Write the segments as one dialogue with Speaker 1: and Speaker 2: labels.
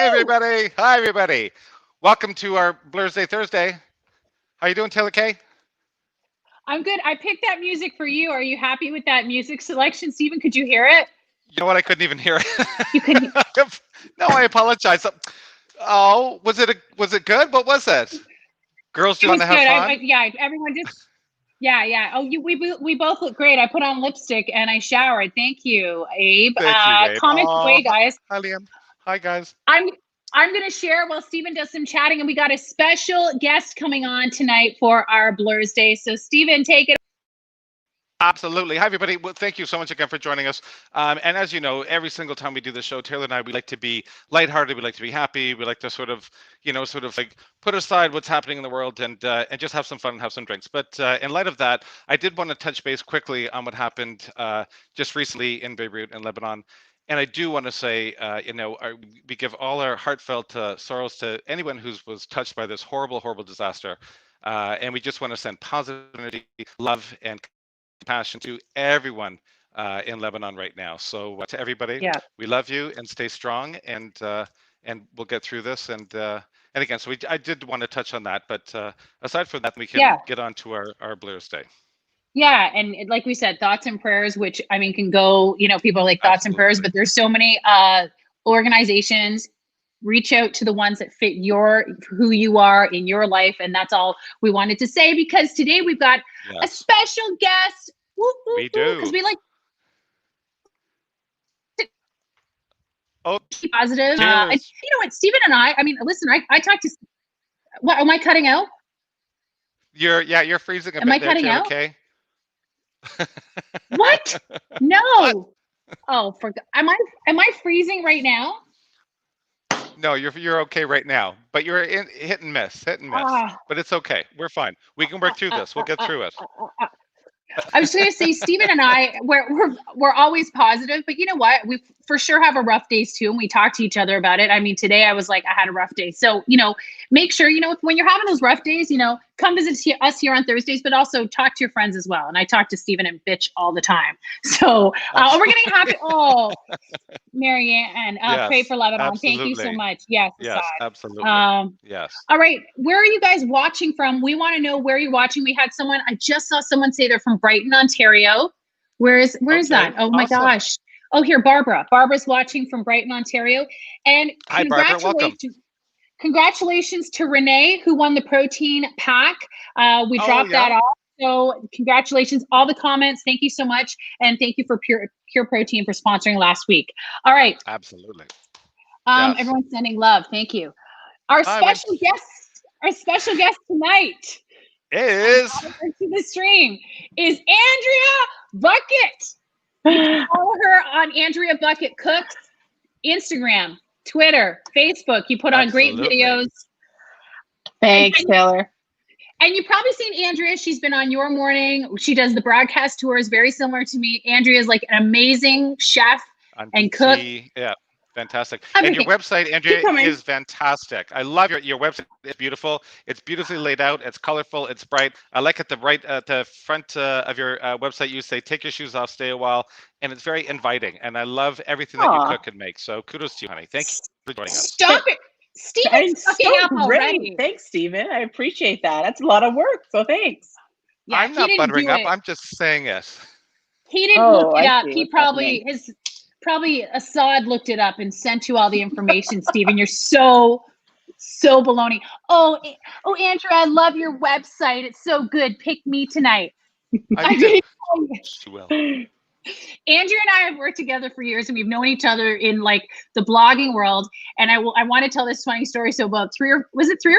Speaker 1: everybody. Hi, everybody. Welcome to our Blur's Day Thursday. How you doing, Taylor Kay?
Speaker 2: I'm good. I picked that music for you. Are you happy with that music selection, Stephen? Could you hear it?
Speaker 1: You know what? I couldn't even hear
Speaker 2: You couldn't.
Speaker 1: it. No, I apologize. Oh, was it good? What was it? Girls
Speaker 2: It
Speaker 1: do want
Speaker 2: was
Speaker 1: to
Speaker 2: good.
Speaker 1: have fun?
Speaker 2: Yeah, everyone just. Yeah. Oh, we both look great. I put on lipstick and I showered. Thank you, Abe.
Speaker 1: Thank you, Abe.
Speaker 2: Comment
Speaker 1: Oh,
Speaker 2: away, guys.
Speaker 1: hi, Liam. Hi, guys.
Speaker 2: I'm going to share while Stephen does some chatting, and we got a special guest coming on tonight for our Blur's Day. So, Stephen, take it.
Speaker 1: Absolutely. Hi, everybody. Well, thank you so much again for joining us. And as you know, every single time we do the show, Taylor and I, we like to be lighthearted. We like to be happy. We like to sort of like put aside what's happening in the world and just have some fun and have some drinks. But in light of that, I did want to touch base quickly on what happened just recently in Beirut in Lebanon. And I do want to say, we give all our heartfelt sorrows to anyone who was touched by this horrible, horrible disaster. And we just want to send positivity, love, and compassion to everyone in Lebanon right now. So to everybody,
Speaker 2: Yeah.
Speaker 1: we love you and stay strong, and we'll get through this. And again, so I did want to touch on that, but aside from that, we can get on to our Blur's Day.
Speaker 2: Yeah, and like we said, thoughts and prayers, which I mean can go, people are like thoughts and prayers, but there's so many organizations. Reach out to the ones that fit who you are in your life, and that's all we wanted to say, because today we've got a special guest.
Speaker 1: We do,
Speaker 2: because we like
Speaker 1: oh
Speaker 2: positive. And you know what, Stephen and I mean, listen, I talked to. What am I cutting out?
Speaker 1: You're freezing a bit.
Speaker 2: Am I cutting out?
Speaker 1: Okay.
Speaker 2: What? No. What? Oh, am I freezing right now?
Speaker 1: No, you're okay right now, but you're hit and miss. But it's okay. We're fine. We can work through this. We'll get through it.
Speaker 2: I was going to say, Stephen and I, we're always positive, but you know what? We for sure have our rough days too, and we talk to each other about it. I mean, today I was like, I had a rough day. So, make sure, when you're having those rough days, come visit us here on Thursdays, but also talk to your friends as well. And I talk to Stephen and bitch all the time. So we're getting happy. Oh, Marianne,
Speaker 1: yes,
Speaker 2: pray for Lebanon.
Speaker 1: Absolutely.
Speaker 2: Thank you so much. Yes,
Speaker 1: absolutely. Yes.
Speaker 2: All right. Where are you guys watching from? We want to know where you're watching. We had I just saw someone say they're from Brighton, Ontario. Where's that? Oh my gosh. Oh, here, Barbara. Barbara's watching from Brighton, Ontario. And
Speaker 1: hi, Barbara. Welcome.
Speaker 2: Congratulations to Renee, who won the protein pack. We dropped that off. So congratulations. All the comments. Thank you so much. And thank you for Pure Protein for sponsoring last week. All right.
Speaker 1: Absolutely.
Speaker 2: Everyone's sending love. Thank you. Our special guest tonight
Speaker 1: is
Speaker 2: to the stream is Andrea Buckett. You can follow her on Andrea Buckett Cooks, Instagram, Twitter, Facebook. You put on great videos.
Speaker 3: Thanks, Taylor.
Speaker 2: And you've probably seen Andrea. She's been on Your Morning. She does the broadcast tours, very similar to me. Andrea is like an amazing chef and cook.
Speaker 1: Yeah, fantastic. And your website, Andrea, is fantastic. I love your website. It's beautiful. It's beautifully laid out. It's colorful. It's bright. I like at the front of your website, you say, take your shoes off, stay a while. And it's very inviting. And I love everything that you cook and make. So kudos to you, honey. Thank you for joining us.
Speaker 2: Stop it. Steven's fucking up already.
Speaker 3: Thanks, Steven. I appreciate that. That's a lot of work, so thanks.
Speaker 2: Yeah,
Speaker 1: I'm not buttering up. I'm just saying it.
Speaker 2: He didn't look it up. He probably Assad looked it up and sent you all the information, Steven. You're so baloney. Oh, Andrew, I love your website. It's so good. Pick me tonight.
Speaker 1: I do. She will.
Speaker 2: Andrea and I have worked together for years, and we've known each other in like the blogging world. And I want to tell this funny story. So about 3 or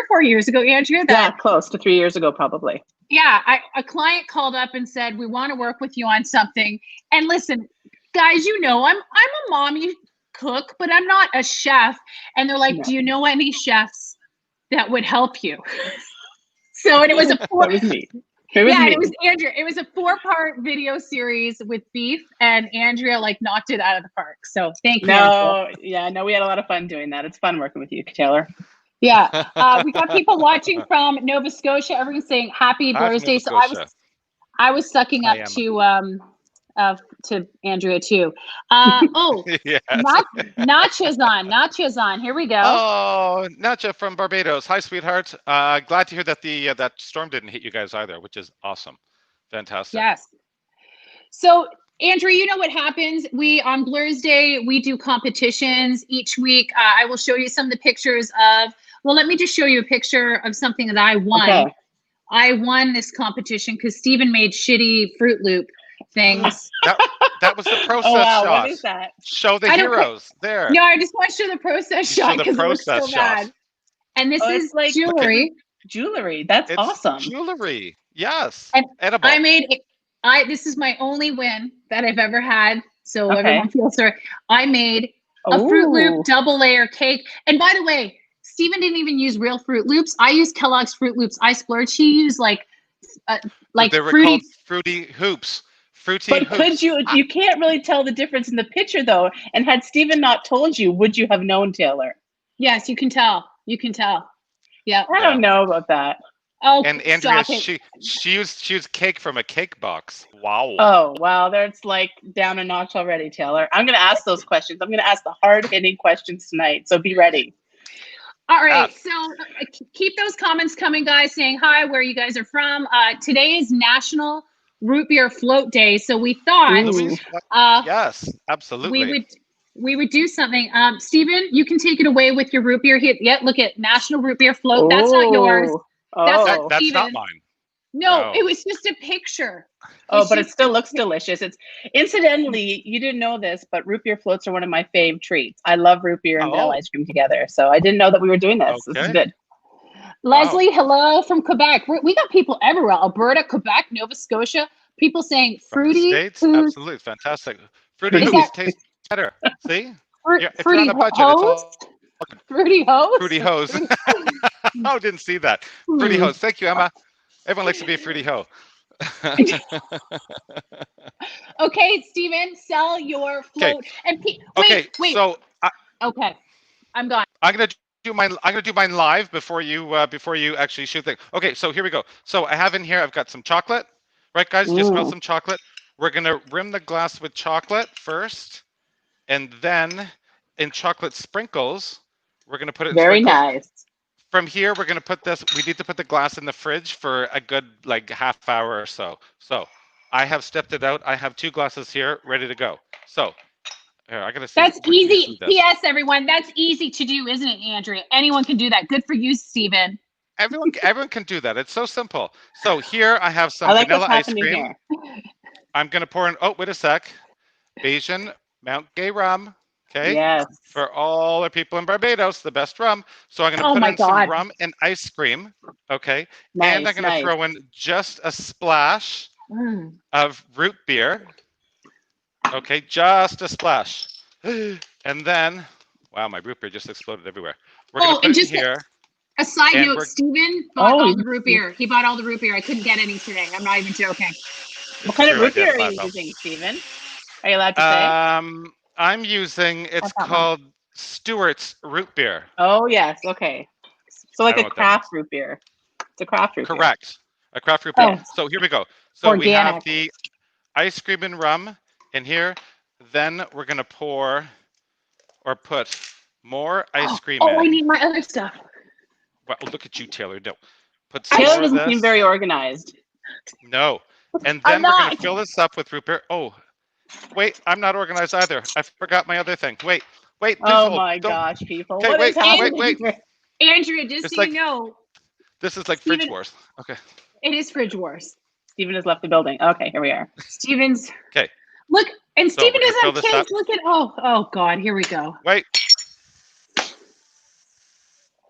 Speaker 2: 4 years ago, Andrea?
Speaker 3: Yeah, close to 3 years ago, probably.
Speaker 2: Yeah, a client called up and said, we want to work with you on something. And listen, guys, I'm a mommy cook, but I'm not a chef. And they're like, do you know any chefs that would help you? And it was
Speaker 3: That was me. It
Speaker 2: was Andrea. It was a 4-part video series with beef, and Andrea knocked it out of the park. So thank you.
Speaker 3: We had a lot of fun doing that. It's fun working with you, Taylor.
Speaker 2: Yeah, we got people watching from Nova Scotia. Everyone's saying happy birthday. So I was sucking up to to Andrea too.
Speaker 1: Yes.
Speaker 2: Nacha's on. Nacha's on. Here we go.
Speaker 1: Oh, Nacha from Barbados. Hi, sweetheart. Glad to hear that that storm didn't hit you guys either, which is awesome. Fantastic.
Speaker 2: Yes. So, Andrea, you know what happens? On Blur's Day, we do competitions each week. I will show you some of the pictures of. Well, let me just show you a picture of something that I won.
Speaker 3: Okay.
Speaker 2: I won this competition because Steven made shitty Fruit Loop things.
Speaker 1: That was the process
Speaker 3: Oh wow,
Speaker 1: shot.
Speaker 3: what is that?
Speaker 1: Show the heroes there.
Speaker 2: No, I just want to show the process shot because it looks so
Speaker 1: process shot.
Speaker 2: bad. And this is
Speaker 3: like
Speaker 2: jewelry.
Speaker 3: Jewelry. That's
Speaker 1: It's
Speaker 3: awesome.
Speaker 1: jewelry. Yes.
Speaker 2: And
Speaker 1: edible.
Speaker 2: I made it. This is my only win that I've ever had. So everyone feels sorry. I made a Fruit Loop double layer cake. And by the way, Steven didn't even use real Fruit Loops. I used Kellogg's Fruit Loops. I splurged. He used like
Speaker 1: they were called fruity hoops. Fruity hoops.
Speaker 3: Could you can't really tell the difference in the picture though. And had Steven not told you, would you have known, Taylor?
Speaker 2: Yes, you can tell. You can tell. Yeah.
Speaker 3: I don't know about that.
Speaker 2: Oh,
Speaker 1: and Andrea, she used cake from a cake box. Wow.
Speaker 3: Oh, wow. That's like down a notch already, Taylor. I'm going to ask those questions. I'm going to ask the hard-hitting questions tonight. So be ready.
Speaker 2: All right. So keep those comments coming, guys, saying hi, where you guys are from. Today is National Root Beer Float Day. So we thought,
Speaker 1: yes, absolutely.
Speaker 2: We would do something. Steven, you can take it away with your root beer here. Yeah, look at National Root Beer Float. That's not yours.
Speaker 1: That's not mine.
Speaker 2: No, it was just a picture.
Speaker 3: But it still looks delicious. It's incidentally, you didn't know this, but root beer floats are one of my fave treats. I love root beer and vanilla ice cream together. So I didn't know that we were doing this. This is good.
Speaker 2: Leslie, hello from Quebec. We got people everywhere. Alberta, Quebec, Nova Scotia. People saying fruity.
Speaker 1: States, absolutely fantastic. Fruity hoops taste better. See? If you're on a budget, it's all
Speaker 2: Fruity hose?
Speaker 1: Fruity hose. Oh, didn't see that. Fruity hose. Thank you, Emma. Everyone likes to be a fruity hoe.
Speaker 2: Okay, Steven, sell your float. And wait.
Speaker 1: So
Speaker 2: okay, I'm gone.
Speaker 1: I'm gonna do mine live before you actually shoot things. Okay, so here we go. So I have in here, I've got some chocolate. Right, guys? You smell some chocolate. We're gonna rim the glass with chocolate first, and then in chocolate sprinkles, we're gonna put it in
Speaker 3: very
Speaker 1: sprinkles.
Speaker 3: Nice.
Speaker 1: From here, we're going to put this, we need to put the glass in the fridge for a good half hour or so. So I have stepped it out. I have 2 glasses here ready to go. So here, I got to see.
Speaker 2: That's easy. P.S. everyone, that's easy to do, isn't it, Andrea? Anyone can do that. Good for you, Steven.
Speaker 1: Everyone can do that. It's so simple. So here I have some vanilla ice cream. I'm going to pour in, wait a sec. Bayesian Mount Gay rum. Okay.
Speaker 3: Yes.
Speaker 1: For all the people in Barbados, the best rum. So I'm going to put in some rum and ice cream. Okay.
Speaker 3: Nice,
Speaker 1: and I'm going to throw in just a splash of root beer. Okay. Just a splash. And then, wow, my root beer just exploded everywhere. We're going to put it here.
Speaker 2: A side note, Steven bought all the root beer. He bought all the root beer. I couldn't get any today. I'm not even joking.
Speaker 3: What kind of root beer are you using, Steven? Are you allowed to say?
Speaker 1: I'm using, it's called Stewart's root beer.
Speaker 3: Oh, yes. Okay. So like a craft root beer. It's a craft root beer.
Speaker 1: Correct. A craft root beer. So here we go. So we have the ice cream and rum in here. Then we're going to pour or put more ice cream in.
Speaker 2: Oh, I need my other stuff.
Speaker 1: Well, look at you, Taylor. No. Put
Speaker 3: some Taylor doesn't seem very organized.
Speaker 1: No. And then we're going to fill this up with root beer. Oh, wait, I'm not organized either. I forgot my other thing. Wait.
Speaker 3: Oh my gosh, people.
Speaker 1: Okay,
Speaker 3: what is happening?
Speaker 1: Wait.
Speaker 2: Andrea, just so you know.
Speaker 1: This is like Fridge Wars. Okay.
Speaker 2: It is Fridge Wars.
Speaker 3: Steven has left the building. Okay, here we are.
Speaker 2: Steven's.
Speaker 1: Okay.
Speaker 2: Look, and Steven doesn't have kids. Look at, oh God, here we go.
Speaker 1: Wait.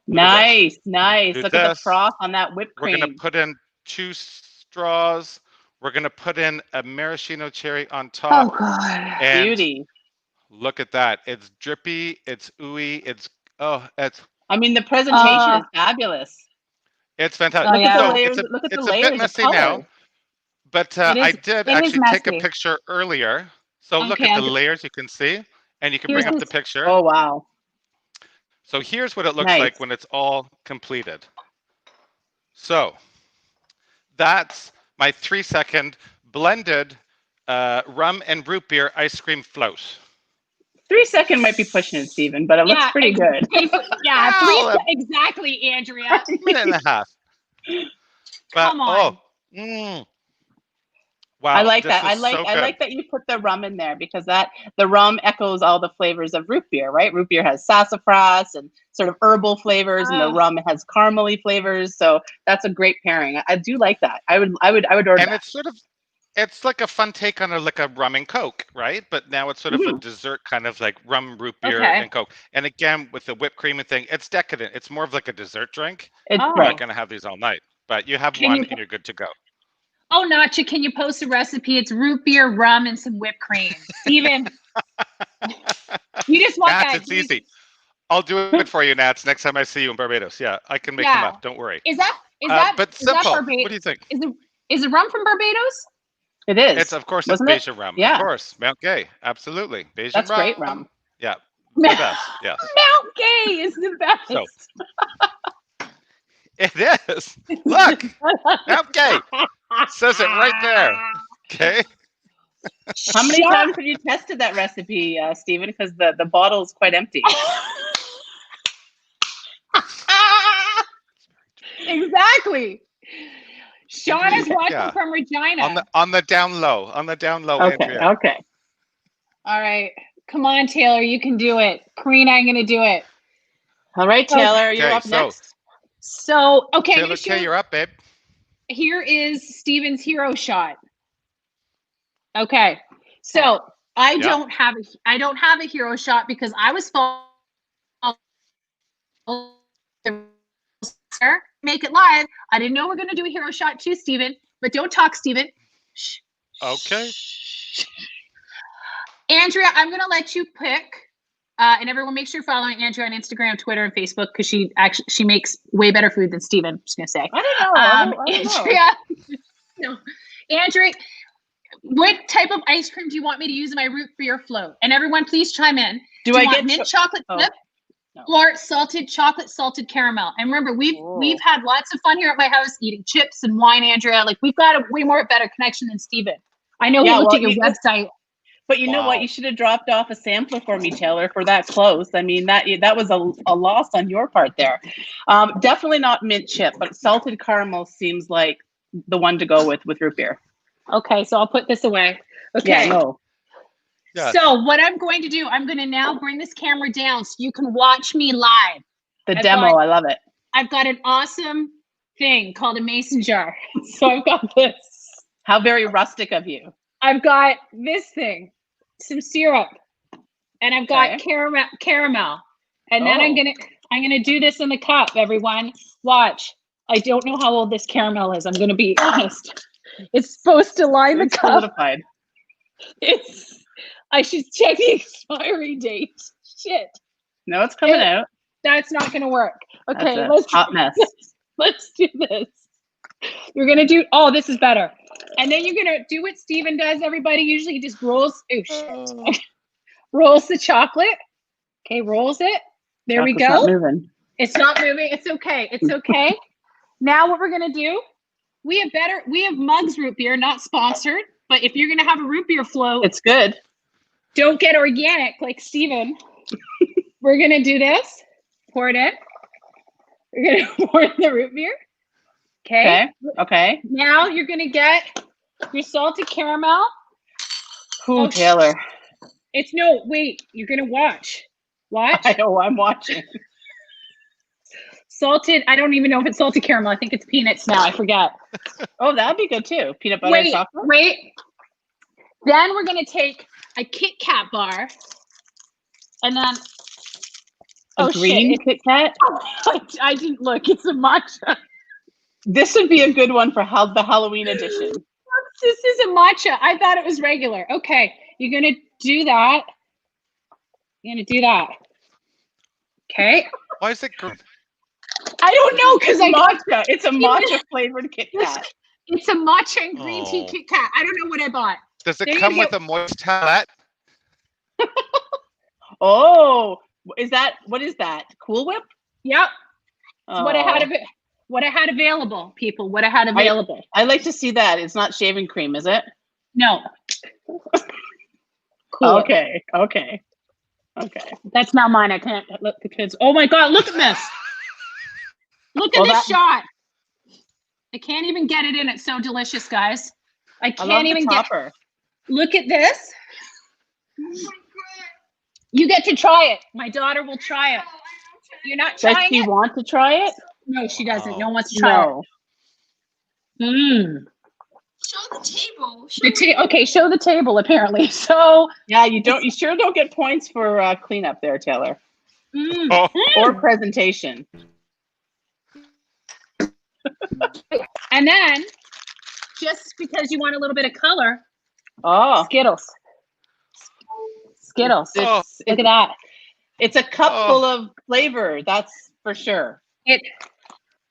Speaker 3: Nice. Look at the froth on that whipped cream.
Speaker 1: We're going to put in 2 straws. We're going to put in a maraschino cherry on top.
Speaker 2: Oh, God.
Speaker 1: And
Speaker 3: beauty.
Speaker 1: Look at that. It's drippy. It's ooey.
Speaker 3: I mean, the presentation is fabulous.
Speaker 1: It's fantastic.
Speaker 3: Look at the layers, it's a bit
Speaker 1: messy now, but I did actually take a picture earlier. So look at the layers you can see, and you can bring up the picture.
Speaker 3: Oh, wow.
Speaker 1: So here's what it looks like when it's all completed. So that's my 3-second blended rum and root beer ice cream float.
Speaker 3: 3 second might be pushing it, Steven, but it looks pretty good.
Speaker 2: Yeah,
Speaker 1: Well,
Speaker 2: exactly, Andrea.
Speaker 1: A minute and a half. But,
Speaker 2: Come on.
Speaker 1: Wow,
Speaker 3: I like
Speaker 1: this
Speaker 3: that.
Speaker 1: is so
Speaker 3: I
Speaker 1: good.
Speaker 3: like that you put the rum in there because the rum echoes all the flavors of root beer, right? Root beer has sassafras and sort of herbal flavors, and the rum has caramely flavors. So that's a great pairing. I do like that. I would order
Speaker 1: And
Speaker 3: that.
Speaker 1: it's like a fun take on like a rum and Coke, right? But now it's sort of a dessert kind of like rum, root beer, and Coke. And again, with the whipped cream and thing, it's decadent. It's more of like a dessert drink.
Speaker 3: It's
Speaker 1: You're
Speaker 3: right.
Speaker 1: not going to have these all night, but you have one and you're good to go.
Speaker 2: Oh, Nacha, can you post a recipe? It's root beer, rum, and some whipped cream. Steven, you just want
Speaker 1: Nats,
Speaker 2: that.
Speaker 1: it's easy. I'll do it for you, Nats, next time I see you in Barbados. Yeah, I can make them up. Don't worry.
Speaker 2: Is that
Speaker 1: but simple.
Speaker 2: That
Speaker 1: what do you think?
Speaker 2: Is it rum from Barbados?
Speaker 3: It is.
Speaker 1: It's, of course, it's Bajan rum.
Speaker 3: Yeah.
Speaker 1: Of course. Mount Gay. Absolutely. Bajan
Speaker 3: That's
Speaker 1: rum.
Speaker 3: great rum.
Speaker 1: Yeah. The best. Yes.
Speaker 2: Mount Gay is the best.
Speaker 1: So, it is. Look. Mount Gay. Says it right there. Okay.
Speaker 3: How many times have you tested that recipe, Steven? Because the bottle is quite empty.
Speaker 2: Exactly. Sean is watching from Regina.
Speaker 1: On the down low. On the down low,
Speaker 3: okay,
Speaker 1: Andrea.
Speaker 3: Okay.
Speaker 2: All right. Come on, Taylor. You can do it. Karina, I'm going to do it.
Speaker 3: All right, Taylor, you're up next.
Speaker 2: So, okay.
Speaker 1: Taylor, you're up, babe.
Speaker 2: Here is Steven's hero shot. Okay. So I don't have a hero shot because I was make it live. I didn't know we're going to do a hero shot too, Steven, but don't talk, Steven. Shh.
Speaker 1: Okay.
Speaker 2: Andrea, I'm going to let you pick, and everyone make sure you're following Andrea on Instagram, Twitter, and Facebook because she makes way better food than Steven. I'm just going to say.
Speaker 3: I don't know.
Speaker 2: Andrea, no, Andrea, what type of ice cream do you want me to use in my root beer float? And everyone, please chime in. Do I get mint chocolate chip or salted chocolate, salted caramel? And remember, we've had lots of fun here at my house eating chips and wine, Andrea. Like we've got a way more better connection than Steven. I know he looked at your website.
Speaker 3: But you know what? You should have dropped off a sampler for me, Taylor, for that close. I mean, that was a loss on your part there. Definitely not mint chip, but salted caramel seems like the one to go with root beer.
Speaker 2: Okay, so I'll put this away. Okay.
Speaker 3: Yeah, no.
Speaker 1: Yeah.
Speaker 2: So what I'm going to do, I'm going to now bring this camera down so you can watch me live.
Speaker 3: I love it.
Speaker 2: I've got an awesome thing called a mason jar. So I've got this.
Speaker 3: How very rustic of you.
Speaker 2: I've got this thing, some syrup, and I've got caramel. And then I'm gonna do this in the cup, everyone. Watch. I don't know how old this caramel is. I'm gonna be honest. It's supposed to line the cup.
Speaker 3: Solidified.
Speaker 2: I should check the expiry date. Shit.
Speaker 3: No, it's coming out.
Speaker 2: That's not gonna work. Okay,
Speaker 3: let's hot mess.
Speaker 2: Let's do this. You're gonna do. Oh, this is better. And then you're gonna do what Steven does. Everybody usually just rolls. Oh shit! Rolls the chocolate. Okay, rolls it. There we go.
Speaker 3: Not moving.
Speaker 2: It's not moving. It's okay. It's okay. Now what we're gonna do? We have Mugs root beer, not sponsored. But if you're gonna have a root beer float,
Speaker 3: it's good. Don't
Speaker 2: get organic like Steven. We're gonna do this. Pour it in. We're gonna pour in the root beer.
Speaker 3: Okay.
Speaker 2: Now you're gonna get your salted caramel.
Speaker 3: Ooh, Taylor.
Speaker 2: You're gonna watch. Watch.
Speaker 3: I know, I'm watching.
Speaker 2: Salted, I don't even know if it's salted caramel. I think it's peanuts now. I forget.
Speaker 3: Oh, that'd be good too. Peanut butter and chocolate.
Speaker 2: Wait. Then we're gonna take a Kit Kat bar, and then
Speaker 3: a green Kit Kat.
Speaker 2: I didn't look. It's a matcha.
Speaker 3: This would be a good one for the Halloween edition.
Speaker 2: This is a matcha. I thought it was regular. Okay, you're gonna do that. Okay.
Speaker 1: Why is it green?
Speaker 2: I don't know because
Speaker 3: matcha. It's a matcha flavored Kit Kat.
Speaker 2: It's a matcha and green tea Kit Kat. I don't know what I bought.
Speaker 1: Does it come with a moist towelette?
Speaker 3: Oh, what is that? Cool Whip?
Speaker 2: Yep. Oh. What I had available, people. What I had available.
Speaker 3: I like to see that. It's not shaving cream, is it?
Speaker 2: No. Cool.
Speaker 3: Okay.
Speaker 2: That's not mine. I can't let the kids. Oh my God, look at this. Look at this shot. I can't even get it in. It's so delicious, guys. I can't even get. Look at this. You get to try it. My daughter will try it. You're not trying it?
Speaker 3: Does she want to try it?
Speaker 2: No, she doesn't. No one wants to try it. Mmm.
Speaker 4: Show the table.
Speaker 2: Okay, show the table. Apparently, so
Speaker 3: yeah, you sure don't get points for cleanup there, Taylor, or presentation.
Speaker 2: And then, just because you want a little bit of color, Skittles. Look at that.
Speaker 3: It's a cup full of flavor. That's for sure.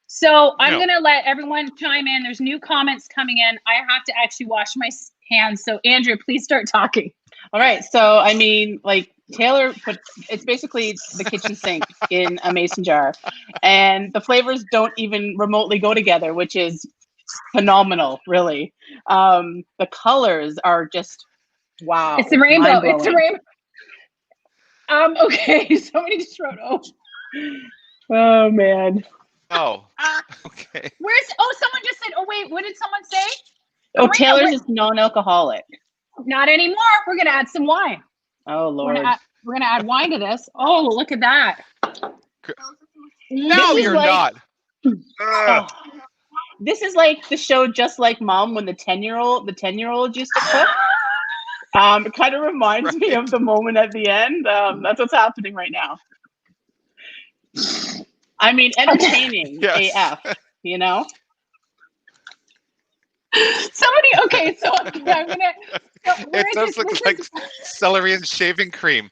Speaker 2: So I'm going to let everyone chime in. There's new comments coming in. I have to actually wash my hands. So Andrea, please start talking.
Speaker 3: All right. So, I mean, like Taylor it's basically the kitchen sink in a mason jar, and the flavors don't even remotely go together, which is phenomenal, really. The colors are just, wow.
Speaker 2: It's the rainbow. It's the rainbow. Okay. Somebody just wrote,
Speaker 3: oh man.
Speaker 1: Oh, okay.
Speaker 2: Someone just said, wait, what did someone say?
Speaker 3: Taylor's is non-alcoholic.
Speaker 2: Not anymore. We're going to add some wine.
Speaker 3: Oh, Lord.
Speaker 2: We're going to add wine to this. Oh, look at that.
Speaker 1: No, you're not.
Speaker 3: This is like the show Just Like Mom when the 10-year-old used to cook. It kind of reminds me of the moment at the end. That's what's happening right now. I mean, entertaining AF, you know?
Speaker 2: Okay, so I'm gonna.
Speaker 1: It does look like celery and shaving cream.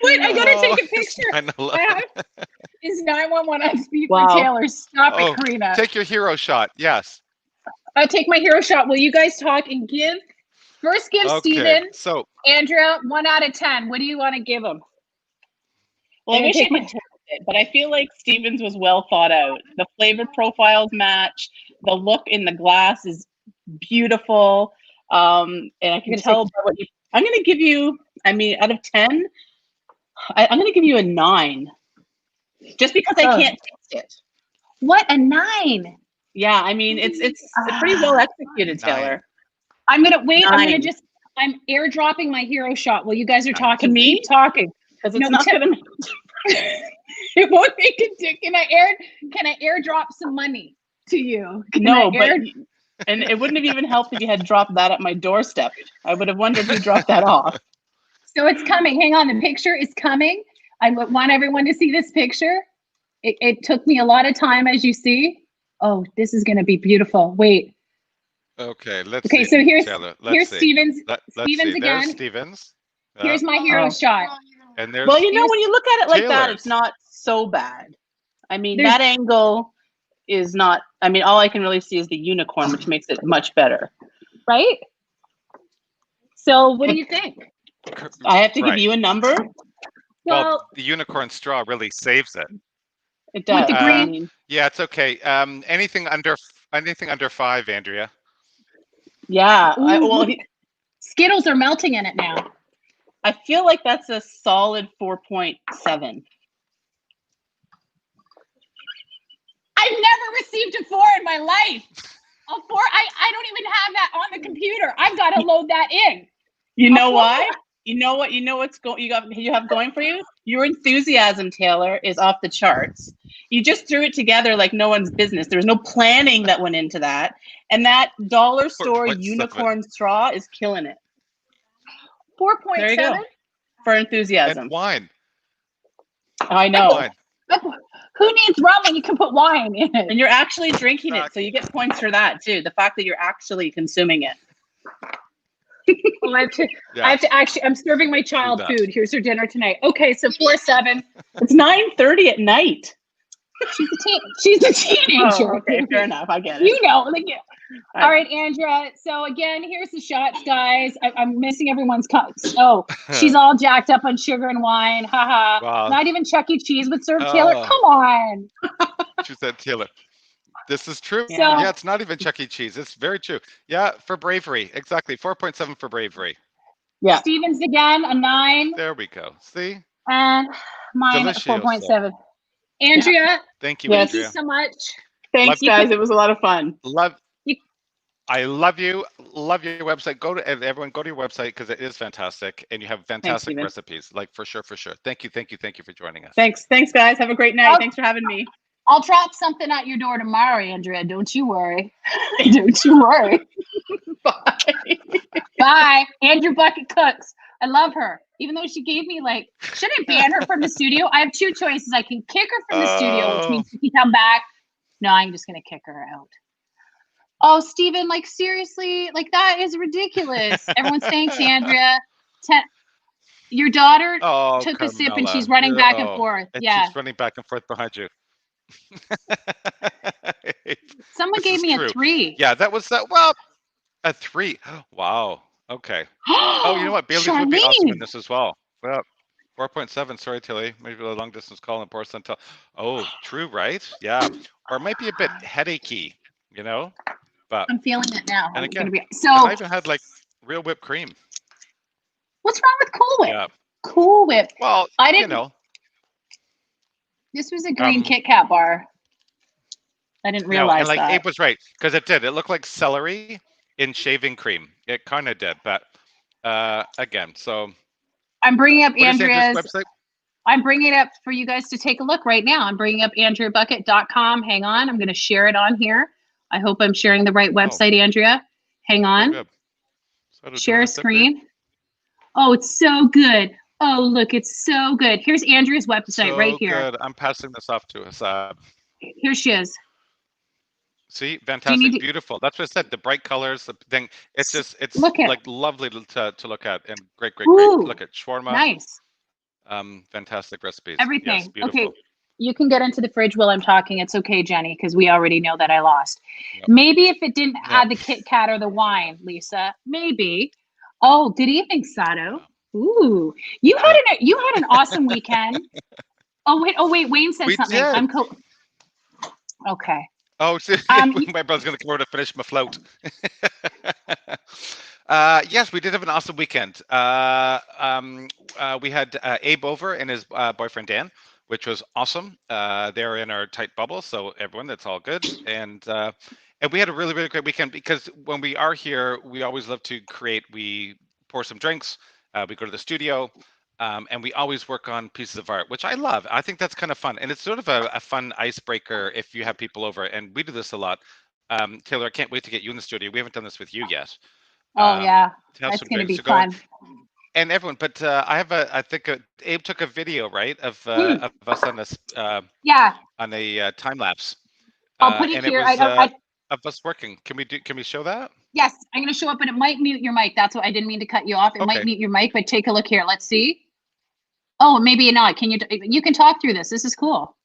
Speaker 2: Wait, I gotta take a picture. Is 911 on speed for Taylor? Stop it, Karina.
Speaker 1: Take your hero shot. Yes.
Speaker 2: I'll take my hero shot. Will you guys talk and give Steven, Andrea, 1 out of 10. What do you want to give him?
Speaker 3: Well, I wish I could taste it, but I feel like Steven's was well thought out. The flavor profiles match. The look in the glass is beautiful. And I can tell by what I'm going to give you, I mean, out of 10, I'm going to give you a 9. Just because I can't taste it.
Speaker 2: What, a 9?
Speaker 3: Yeah, I mean, it's pretty well executed, Taylor.
Speaker 2: I'm going to wait. 9. I'm airdropping my hero shot while you guys are talking.
Speaker 3: To me?
Speaker 2: Keep talking.
Speaker 3: Because it's not going to
Speaker 2: it won't make a dick. Can I airdrop some money to you?
Speaker 3: And it wouldn't have even helped if you had dropped that at my doorstep. I would have wondered who dropped that off.
Speaker 2: So it's coming. Hang on, the picture is coming. I want everyone to see this picture. It took me a lot of time, as you see. Oh, this is going to be beautiful. Wait.
Speaker 1: Okay, let's see.
Speaker 2: So here's
Speaker 1: see.
Speaker 2: Steven's.
Speaker 1: Steven's
Speaker 2: again.
Speaker 1: There's Steven's.
Speaker 2: Here's my hero shot.
Speaker 1: And there's
Speaker 3: when you look at it like that, it's not so bad. I mean, that angle is not. I mean, all I can really see is the unicorn, which makes it much better.
Speaker 2: Right? So what do you think?
Speaker 3: I have to give you a number.
Speaker 1: Well, the unicorn straw really saves it.
Speaker 3: It does.
Speaker 2: With the green.
Speaker 1: Yeah, it's okay. Anything under 5, Andrea.
Speaker 3: Yeah.
Speaker 2: Skittles are melting in it now.
Speaker 3: I feel like that's a solid 4.7.
Speaker 2: I've never received a 4 in my life. A 4? I don't even have that on the computer. I've got to load that in.
Speaker 3: You know why? You know what? You know what's you have going for you? Your enthusiasm, Taylor, is off the charts. You just threw it together like no one's business. There was no planning that went into that. And that dollar store unicorn straw is killing it.
Speaker 2: 4.7?
Speaker 3: There you go. For enthusiasm.
Speaker 1: And wine.
Speaker 3: I know.
Speaker 1: Wine.
Speaker 2: Who needs rum when you can put wine in it?
Speaker 3: And you're actually drinking it, so you get points for that too. The fact that you're actually consuming it.
Speaker 2: Well, I have to actually, I'm serving my child food. Here's her dinner tonight. Okay, so 4.7.
Speaker 3: It's 9:30 at night.
Speaker 2: She's a teenager.
Speaker 3: Oh, okay, fair enough. I get it.
Speaker 2: You know, all right, Andrea. So again, here's the shots, guys. I'm missing everyone's cuts. Oh, she's all jacked up on sugar and wine. Haha.
Speaker 1: Wow.
Speaker 2: Not even Chuck E. Cheese would serve Taylor. Come on.
Speaker 1: She said Taylor. This is true.
Speaker 3: Yeah.
Speaker 1: Yeah, it's not even Chuck E. Cheese. It's very true. Yeah, for bravery. Exactly. 4.7 for bravery.
Speaker 3: Yeah.
Speaker 2: Stevens again, a 9.
Speaker 1: There we go. See?
Speaker 2: And mine at
Speaker 1: Delicioso.
Speaker 2: 4.7. Andrea,
Speaker 1: Thank you,
Speaker 3: Yes.
Speaker 2: thank you
Speaker 1: Andrea.
Speaker 2: so much.
Speaker 3: Thanks,
Speaker 2: You
Speaker 3: guys.
Speaker 2: could-
Speaker 3: It was a lot of fun.
Speaker 1: I love you. Love your website. Everyone go to your website because it is fantastic and you have fantastic
Speaker 3: Steven.
Speaker 1: recipes. Like for sure. Thank you for joining us.
Speaker 3: Thanks, guys. Have a great night.
Speaker 2: Oh.
Speaker 3: Thanks for having me.
Speaker 2: I'll drop something at your door tomorrow, Andrea. Don't you worry. Don't you worry.
Speaker 3: Bye.
Speaker 2: Bye. Andrea Buckett cooks. I love her. Even though she gave me should I ban her from the studio? I have 2 choices. I can kick her from the studio, which means she can come back. No, I'm just gonna kick her out. Oh, Steven, seriously, that is ridiculous. Everyone's thanks, Andrea. Your daughter took a sip and she's running back and forth.
Speaker 1: And
Speaker 2: Yeah.
Speaker 1: she's running back and forth behind you.
Speaker 2: Someone gave me a 3.
Speaker 1: Yeah, that was that. Well, a 3. Wow. Okay. Oh, you know what? Bailey's would be awesome in this as well. Well, 4.7. Sorry, Tilly. Maybe a long distance call in Porcelain. Oh, true, right? Yeah. Or it might be a bit headachy, But
Speaker 2: I'm feeling it now.
Speaker 1: and again,
Speaker 2: So
Speaker 1: I even had real whipped cream.
Speaker 2: what's wrong with Cool Whip?
Speaker 1: Yeah.
Speaker 2: Cool Whip.
Speaker 1: Well,
Speaker 2: I didn't. This was a green Kit Kat bar. I didn't realize
Speaker 1: and
Speaker 2: that.
Speaker 1: Abe was right because it did. It looked like celery in shaving cream. It kind of did, but again, so
Speaker 2: I'm bringing up
Speaker 1: what is
Speaker 2: Andrea's
Speaker 1: website.
Speaker 2: I'm bringing it up for you guys to take a look right now. I'm bringing up AndreaBuckett.com. Hang on. I'm going to share it on here. I hope I'm sharing the right website, Andrea. Hang on. Share screen. Oh, it's so good. Oh, look, it's so good. Here's Andrea's website right here.
Speaker 1: Good. I'm passing this off to Hasab.
Speaker 2: Here she is.
Speaker 1: See, fantastic, beautiful. That's what I said. The bright colors, the thing. It's lovely to look at, and great. Look at shawarma.
Speaker 2: Nice.
Speaker 1: Fantastic recipes.
Speaker 2: Everything.
Speaker 1: Yes, beautiful.
Speaker 2: Okay. You can get into the fridge while I'm talking. It's okay, Jenny, because we already know that I lost. Yep. Maybe if it didn't add the Kit Kat or the wine, Lisa. Maybe. Oh, good evening, Sato. Ooh, you had an awesome weekend. Oh wait. Wayne said something.
Speaker 1: Did.
Speaker 2: Okay.
Speaker 1: Oh, so my brother's going to come over to finish my float. Yes, we did have an awesome weekend. We had Abe over and his boyfriend Dan, which was awesome. They're in our tight bubble, so everyone, that's all good. And we had a really, really great weekend because when we are here, we always love to create. We pour some drinks. We go to the studio. And we always work on pieces of art, which I love. I think that's kind of fun. And it's sort of a fun icebreaker if you have people over. And we do this a lot. Taylor, I can't wait to get you in the studio. We haven't done this with you yet.
Speaker 2: Oh, yeah. That's going to be fun.
Speaker 1: And everyone, but I think Abe took a video, right, of us on this on a time lapse.
Speaker 2: I'll put it here.
Speaker 1: Of us working. Can we show that?
Speaker 2: Yes, I'm going to show up, but it might mute your mic. That's what I didn't mean to cut you off. It might mute your mic, but take a look here. Let's see. Oh, maybe not. You can talk through this. This is cool.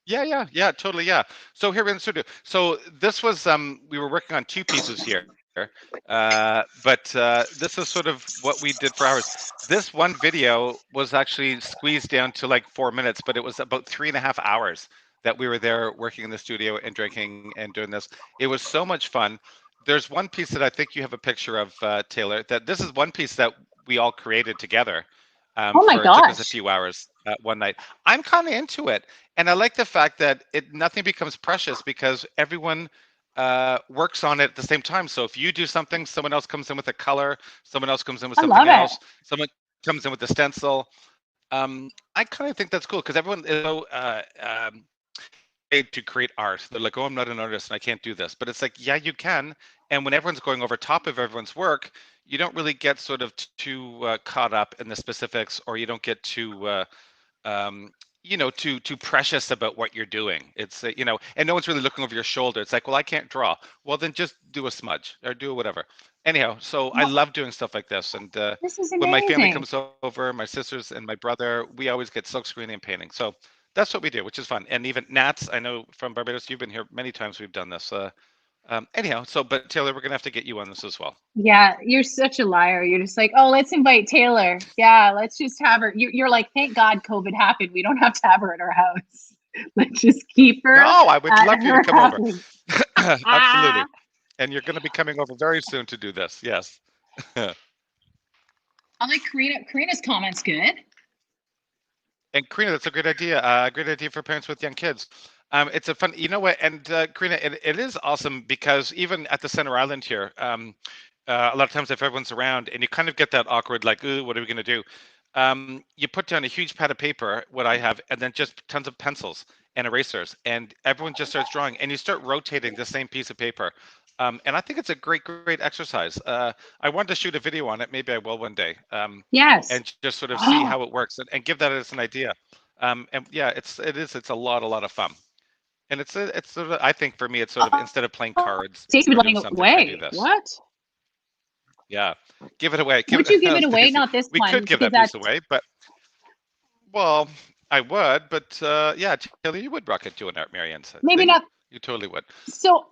Speaker 1: Yeah, totally. Yeah. So here we're in the studio. So this was we were working on 2 pieces here. But this is sort of what we did for hours. This one video was actually squeezed down to 4 minutes, but it was about 3.5 hours that we were there working in the studio and drinking and doing this. It was so much fun. There's one piece that I think you have a picture of, Taylor, that this is one piece that we all created together.
Speaker 2: Oh my gosh.
Speaker 1: It took us a few hours one night. I'm kind of into it. And I like the fact that nothing becomes precious because everyone works on it at the same time. So if you do something, someone else comes in with a color, someone else comes in with something else, someone comes in with a stencil. I kind of think that's cool because everyone is so to create art. They're like, oh, I'm not an artist and I can't do this. But it's like, yeah, you can. And when everyone's going over top of everyone's work, you don't really get sort of too caught up in the specifics, or you don't get too too precious about what you're doing. It's and no one's really looking over your shoulder. It's like, well, I can't draw. Well, then just do a smudge or do whatever. Anyhow, so I love doing stuff like this. And
Speaker 2: this is
Speaker 1: when my family comes over, my sisters and my brother, we always get silk screening and painting. So that's what we do, which is fun. And even Nats, I know from Barbados, you've been here many times. We've done this. Anyhow, but Taylor, we're gonna have to get you on this as well.
Speaker 2: Yeah, you're such a liar. You're just like, oh, let's invite Taylor. Yeah, let's just have her. You're like, thank God COVID happened. We don't have to have her at our house. Let's just keep her
Speaker 1: No, I would
Speaker 2: at
Speaker 1: love you to
Speaker 2: her
Speaker 1: come over.
Speaker 2: house.
Speaker 1: Absolutely.
Speaker 2: Ah.
Speaker 1: And you're going to be coming over very soon to do this. Yes.
Speaker 2: I like Karina. Karina's comments good.
Speaker 1: And Karina, that's a great idea. Great idea for parents with young kids. It's a fun, you know what? And Karina, it is awesome because even at the Center Island here, a lot of times if everyone's around and you kind of get that awkward, like, ooh, what are we going to do? You put down a huge pad of paper, what I have, and then just tons of pencils and erasers, and everyone just starts drawing, and you start rotating the same piece of paper. And I think it's a great exercise. I wanted to shoot a video on it. Maybe I will one day.
Speaker 2: Yes.
Speaker 1: And just sort of see how it works and give that as an idea. And yeah, it's a lot of fun. And it's sort of, I think for me, it's sort of instead of playing cards
Speaker 2: Stacey
Speaker 1: or
Speaker 2: would
Speaker 1: doing
Speaker 2: letting it
Speaker 1: something, I do
Speaker 2: away.
Speaker 1: this.
Speaker 2: What?
Speaker 1: Yeah, give it away.
Speaker 2: Would you give
Speaker 1: I
Speaker 2: it
Speaker 1: was
Speaker 2: away?
Speaker 1: gonna say,
Speaker 2: Not this
Speaker 1: we
Speaker 2: one,
Speaker 1: could give
Speaker 2: because
Speaker 1: that piece
Speaker 2: that's
Speaker 1: away, but well, I would, but yeah, Taylor, you would rock it doing art, Marianne said.
Speaker 2: maybe
Speaker 1: See?
Speaker 2: not.
Speaker 1: You totally would.
Speaker 2: So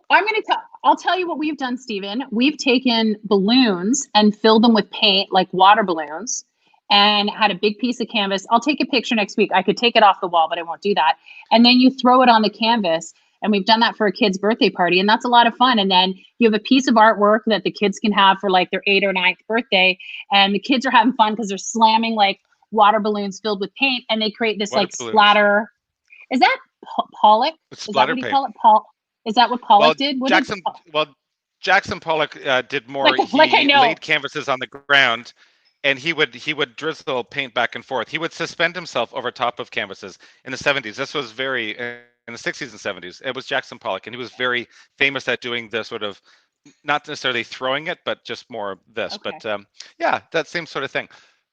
Speaker 2: I'll tell you what we've done, Stephen. We've taken balloons and filled them with paint, like water balloons, and had a big piece of canvas. I'll take a picture next week. I could take it off the wall, but I won't do that. And then you throw it on the canvas. And we've done that for a kid's birthday party, and that's a lot of fun. And then you have a piece of artwork that the kids can have for like their 8th or 9th birthday. And the kids are having fun because they're slamming like water balloons filled with paint, and they create this
Speaker 1: Water
Speaker 2: like
Speaker 1: balloons.
Speaker 2: splatter. Is that Pollock?
Speaker 1: It's
Speaker 2: Is that
Speaker 1: splatter
Speaker 2: what you
Speaker 1: paint.
Speaker 2: call it? Paul? Is that what Pollock
Speaker 1: Well,
Speaker 2: did? What
Speaker 1: Jackson,
Speaker 2: did
Speaker 1: well, Jackson Pollock did more.
Speaker 2: like I
Speaker 1: He
Speaker 2: know.
Speaker 1: laid canvases on the ground, and he would drizzle paint back and forth. He would suspend himself over top of canvases in the 70s. This was very in the 60s and 70s. It was Jackson Pollock, and he was very famous at doing the sort of not necessarily throwing it, but just more this.
Speaker 2: Okay.
Speaker 1: But yeah, that same sort of thing.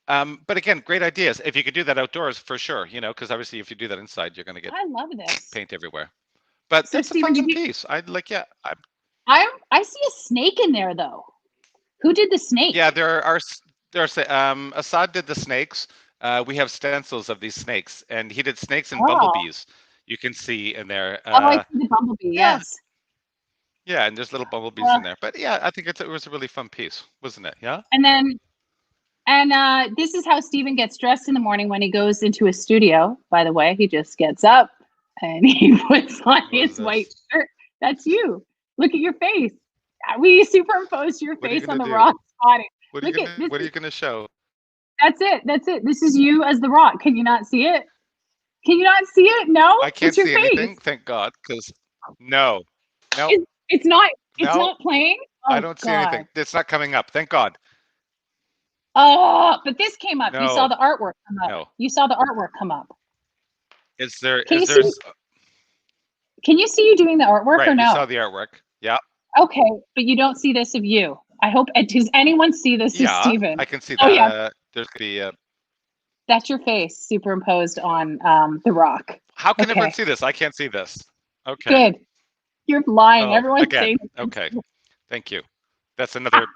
Speaker 1: But again, great ideas. If you could do that outdoors, for sure, you know, because obviously if you do that inside, you're going to get
Speaker 2: I love this.
Speaker 1: paint everywhere. But
Speaker 2: So
Speaker 1: that's a
Speaker 2: Stephen,
Speaker 1: fun
Speaker 2: did you?
Speaker 1: piece. I'd like, yeah,
Speaker 2: I see a snake in there though. Who did the snake?
Speaker 1: yeah. Assad did the snakes. We have stencils of these snakes, and he did snakes and
Speaker 2: Oh.
Speaker 1: bumblebees. You can see in there.
Speaker 2: Oh, I see the bumblebee.
Speaker 1: yeah.
Speaker 2: Yes.
Speaker 1: Yeah, and there's little bumblebees in there. But yeah, I think it was a really fun piece, wasn't it? Yeah.
Speaker 2: And this is how Stephen gets dressed in the morning when he goes into his studio. By the way, he just gets up and he puts on his white shirt. That's you. Look at your face. We superimposed your
Speaker 1: What are you
Speaker 2: face on
Speaker 1: gonna
Speaker 2: the
Speaker 1: do?
Speaker 2: Rock's body.
Speaker 1: What are you gonna show?
Speaker 2: That's it. That's it. This is you as the Rock. Can you not see it? Can you not see it? No.
Speaker 1: I can't
Speaker 2: It's your
Speaker 1: see
Speaker 2: face.
Speaker 1: anything, thank God, because no,
Speaker 2: It's not. It's
Speaker 1: No.
Speaker 2: not playing. Oh,
Speaker 1: I don't see anything.
Speaker 2: God.
Speaker 1: It's not coming up. Thank God.
Speaker 2: Oh, but this came up. You
Speaker 1: No.
Speaker 2: saw the artwork come up.
Speaker 1: No.
Speaker 2: You saw the artwork come up.
Speaker 1: Is there?
Speaker 2: Can
Speaker 1: Is
Speaker 2: you
Speaker 1: there?
Speaker 2: see- Can you see you doing the artwork
Speaker 1: Right.
Speaker 2: or
Speaker 1: We
Speaker 2: no?
Speaker 1: saw the artwork. Yeah.
Speaker 2: Okay, but you don't see this of you. I hope. Does anyone see this
Speaker 1: Yeah.
Speaker 2: of Stephen?
Speaker 1: I can see that.
Speaker 2: Oh, yeah.
Speaker 1: There's the.
Speaker 2: That's your face superimposed on the Rock.
Speaker 1: How can
Speaker 2: Okay.
Speaker 1: everyone see this? I can't see this. Okay.
Speaker 2: Good. You're lying.
Speaker 1: Oh,
Speaker 2: Everyone's
Speaker 1: again.
Speaker 2: saying.
Speaker 1: Okay. Thank you. That's another.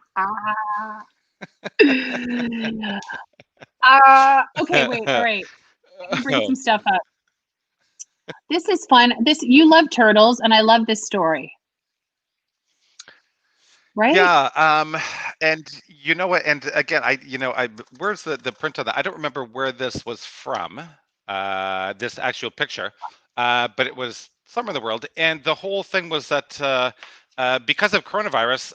Speaker 2: Okay, wait. All right. Let me bring some stuff up. This is fun. You love turtles, and I love this story. Right?
Speaker 1: Yeah. And you know what? And again, where's the print on that? I don't remember where this was from. This actual picture, but it was somewhere in the world, and the whole thing was that because of coronavirus,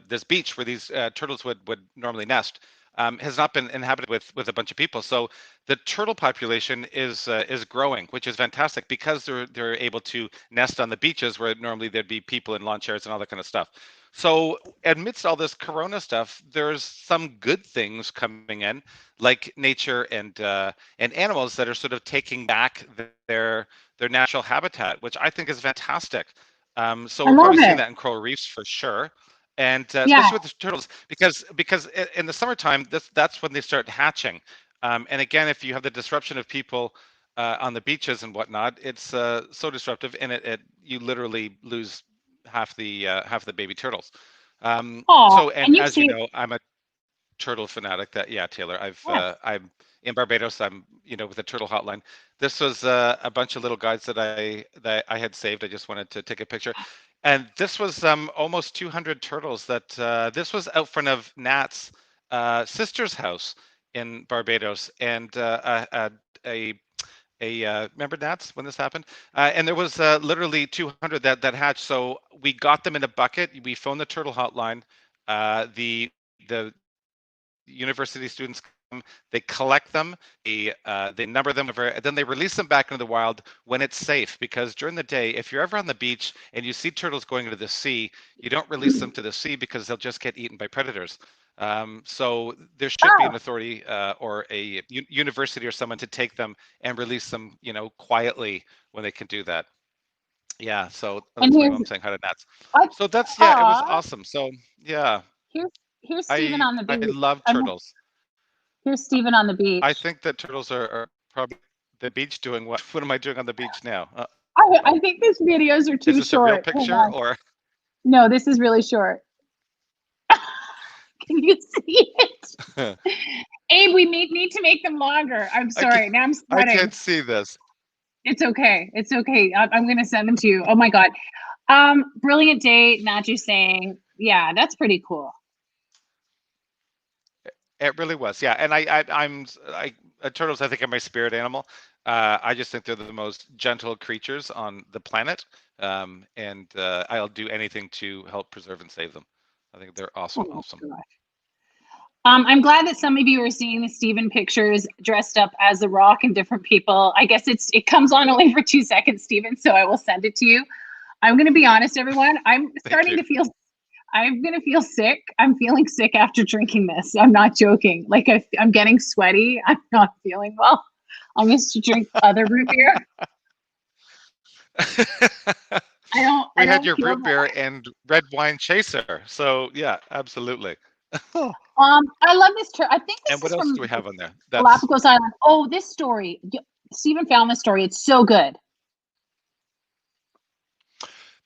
Speaker 1: this beach where these turtles would normally nest has not been inhabited with a bunch of people. So the turtle population is growing, which is fantastic because they're able to nest on the beaches where normally there'd be people in lawn chairs and all that kind of stuff. So amidst all this corona stuff, there's some good things coming in, like nature and animals that are sort of taking back their natural habitat, which I think is fantastic. So we're probably seeing that in coral reefs for sure. And especially with the turtles, because in the summertime, that's when they start hatching. And again, if you have the disruption of people on the beaches and whatnot, it's so disruptive, and you literally lose half the baby turtles. So as you know, I'm a turtle fanatic. Taylor, I'm in Barbados. I'm with the turtle hotline. This was a bunch of little guys that I had saved. I just wanted to take a picture. And this was almost 200 turtles that this was out front of Nat's sister's house in Barbados, and a remember Nats when this happened? And there was literally 200 that hatched. So we got them in a bucket. We phoned the turtle hotline. The university students come, they collect them, they number them, and then they release them back into the wild when it's safe. Because during the day, if you're ever on the beach and you see turtles going into the sea, you don't release them to the sea because they'll just get eaten by predators. So there should be
Speaker 2: Oh,
Speaker 1: an authority or a university or someone to take them and release them, quietly when they can do that. Yeah, so
Speaker 2: and
Speaker 1: that's my mom saying hi to Nats.
Speaker 2: what?
Speaker 1: So that's yeah, it was
Speaker 2: Aw,
Speaker 1: awesome. So yeah,
Speaker 2: here's here's Stephen
Speaker 1: I
Speaker 2: on the
Speaker 1: I
Speaker 2: beach.
Speaker 1: love
Speaker 2: I'm
Speaker 1: turtles.
Speaker 2: Here's Stephen on the
Speaker 1: I
Speaker 2: beach.
Speaker 1: think that turtles are probably the beach doing what? What am I doing on the beach now?
Speaker 2: I think these videos are
Speaker 1: Is
Speaker 2: too
Speaker 1: this a real
Speaker 2: short. Hang
Speaker 1: picture
Speaker 2: on.
Speaker 1: or
Speaker 2: No, this is really short. Can you see it? Abe, we need to make them longer. I'm
Speaker 1: I can't
Speaker 2: sorry. Now I'm
Speaker 1: I
Speaker 2: sweating.
Speaker 1: can't see this.
Speaker 2: It's okay. It's okay. I'm going to send them to you. Oh my God. Brilliant day. Not saying, yeah, that's pretty cool.
Speaker 1: It really was, yeah. And turtles, I think, are my spirit animal. I just think they're the most gentle creatures on the planet, and I'll do anything to help preserve and save them. I think they're awesome,
Speaker 2: Oh,
Speaker 1: awesome.
Speaker 2: gosh. I'm glad that some of you are seeing the Steven pictures dressed up as a rock and different people. I guess it comes on only for 2 seconds, Steven, so I will send it to you. I'm going to be honest, everyone. I'm going to feel sick. I'm feeling sick after drinking this. I'm not joking. Like I'm getting sweaty. I'm not feeling well. I'm going to drink other root beer. I
Speaker 1: We had
Speaker 2: don't
Speaker 1: your
Speaker 2: feel
Speaker 1: root
Speaker 2: well.
Speaker 1: beer and red wine chaser. So yeah, absolutely.
Speaker 2: I love this. I think this
Speaker 1: And what
Speaker 2: is
Speaker 1: else
Speaker 2: from
Speaker 1: do we have on there? That's
Speaker 2: Galapagos Island. Oh, this story. Stephen found this story. It's so good.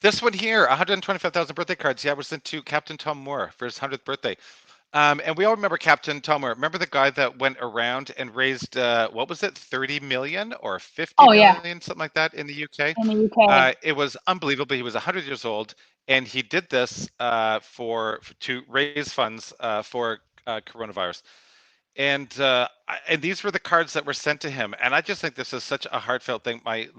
Speaker 1: this one here, 125,000 birthday cards. Yeah, was sent to Captain Tom Moore for his 100th birthday. And we all remember Captain Tom Moore. Remember the guy that went around and raised what was it, 30 million or 50
Speaker 2: Oh yeah,
Speaker 1: million, something like that in the UK?
Speaker 2: in the UK.
Speaker 1: It was unbelievable. He was 100 years old, and he did this to raise funds for coronavirus. And these were the cards that were sent to him. And I just think this is such a heartfelt thing. I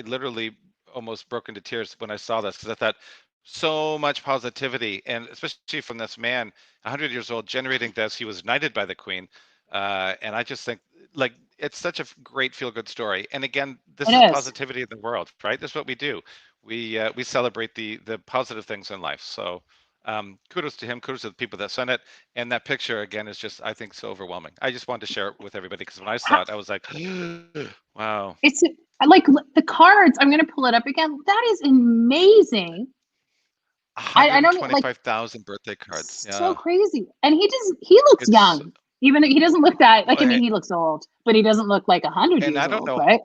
Speaker 1: literally almost broke into tears when I saw this because I thought so much positivity, and especially from this man, 100 years old, generating this. He was knighted by the Queen, and I just think like it's such a great feel-good story. And again, this is
Speaker 2: It is.
Speaker 1: positivity in the world, right? That's what we do. We celebrate the positive things in life. So kudos to him. Kudos to the people that sent it. And that picture again is just, I think, so overwhelming. I just wanted to share it with everybody because when I saw it, I was like, wow.
Speaker 2: It's like the cards. I'm going to pull it up again. That is amazing. I don't like
Speaker 1: 125,000 birthday cards.
Speaker 2: so
Speaker 1: Yeah.
Speaker 2: crazy. And he looks
Speaker 1: It's
Speaker 2: young. Even he doesn't look that like. I
Speaker 1: well,
Speaker 2: mean, he looks old, but he doesn't look like 100
Speaker 1: and
Speaker 2: years
Speaker 1: I don't
Speaker 2: old,
Speaker 1: know
Speaker 2: right?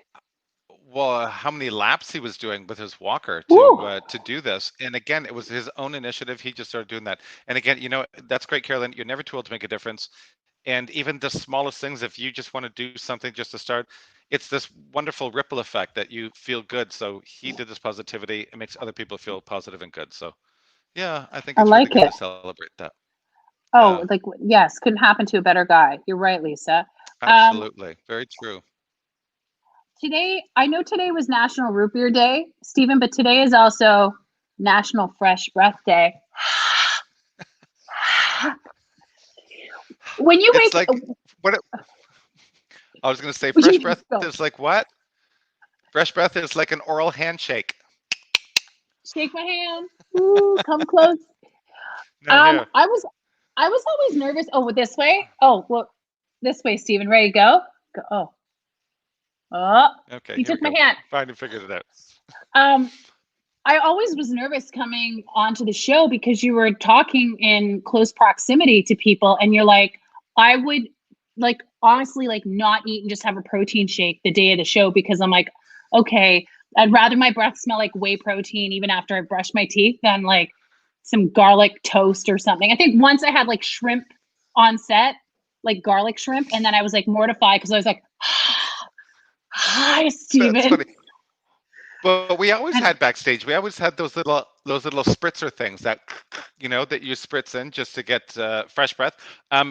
Speaker 1: how many laps he was doing with his walker
Speaker 2: Woo.
Speaker 1: to do this. And again, it was his own initiative. He just started doing that. And again, that's great, Carolyn. You're never too old to make a difference. And even the smallest things, if you just want to do something just to start, it's this wonderful ripple effect that you feel good. So he did this positivity. It makes other people feel positive and good. So yeah, I think
Speaker 2: I
Speaker 1: it's really
Speaker 2: like
Speaker 1: good
Speaker 2: it.
Speaker 1: to celebrate that.
Speaker 2: Oh,
Speaker 1: Yeah,
Speaker 2: like yes, couldn't happen to a better guy. You're right, Lisa.
Speaker 1: absolutely. Very true.
Speaker 2: Today, I know today was National Root Beer Day, Stephen, but today is also National Fresh Breath Day. When you
Speaker 1: It's
Speaker 2: wake,
Speaker 1: like what I was going to say,
Speaker 2: when
Speaker 1: fresh
Speaker 2: you
Speaker 1: breath
Speaker 2: go,
Speaker 1: is like what? Fresh breath is like an oral handshake.
Speaker 2: shake my hand. Ooh, come close.
Speaker 1: No, here.
Speaker 2: I was always nervous. Oh, this way. Oh, well, this way, Stephen. Ready to go? Go. Oh,
Speaker 1: Okay,
Speaker 2: you
Speaker 1: here we
Speaker 2: took my
Speaker 1: go.
Speaker 2: hand.
Speaker 1: Finally figured it out.
Speaker 2: I always was nervous coming onto the show because you were talking in close proximity to people, and you're like, I would like honestly like not eat and just have a protein shake the day of the show because I'm like, okay, I'd rather my breath smell like whey protein even after I brush my teeth than like some garlic toast or something. I think once I had like shrimp on set, like garlic shrimp, and then I was like mortified because I was like, hi,
Speaker 1: That's
Speaker 2: Steven.
Speaker 1: funny. But we always had backstage. We always had those little those little spritzer things that that you spritz in just to get fresh breath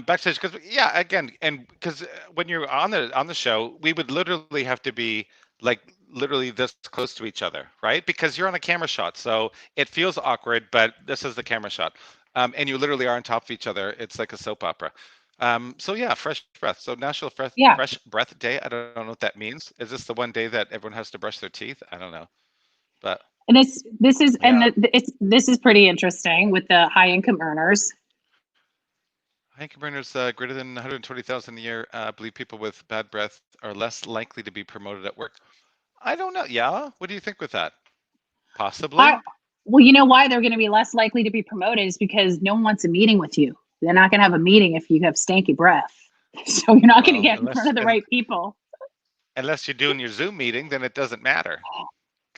Speaker 1: backstage. Because yeah, again, and because when you're on the show, we would literally have to be like literally this close to each other, right? Because you're on a camera shot, so it feels awkward, but this is the camera shot, and you literally are on top of each other. It's like a soap opera. So yeah, fresh breath. So National
Speaker 2: Yeah.
Speaker 1: Fresh Breath Day. I don't know what that means. Is this the one day that everyone has to brush their teeth? I don't know, but
Speaker 2: And this is and
Speaker 1: yeah.
Speaker 2: this is pretty interesting with the high income earners.
Speaker 1: High income earners greater than 120,000 a year believe people with bad breath are less likely to be promoted at work. I don't know. Yeah, what do you think with that?
Speaker 2: I,
Speaker 1: Possibly.
Speaker 2: well, you know why they're going to be less likely to be promoted is because no one wants a meeting with you. They're not going to have a meeting if you have stanky breath. So you're not going to
Speaker 1: Well,
Speaker 2: get in front of the right people.
Speaker 1: unless you're doing your Zoom meeting, then it doesn't matter.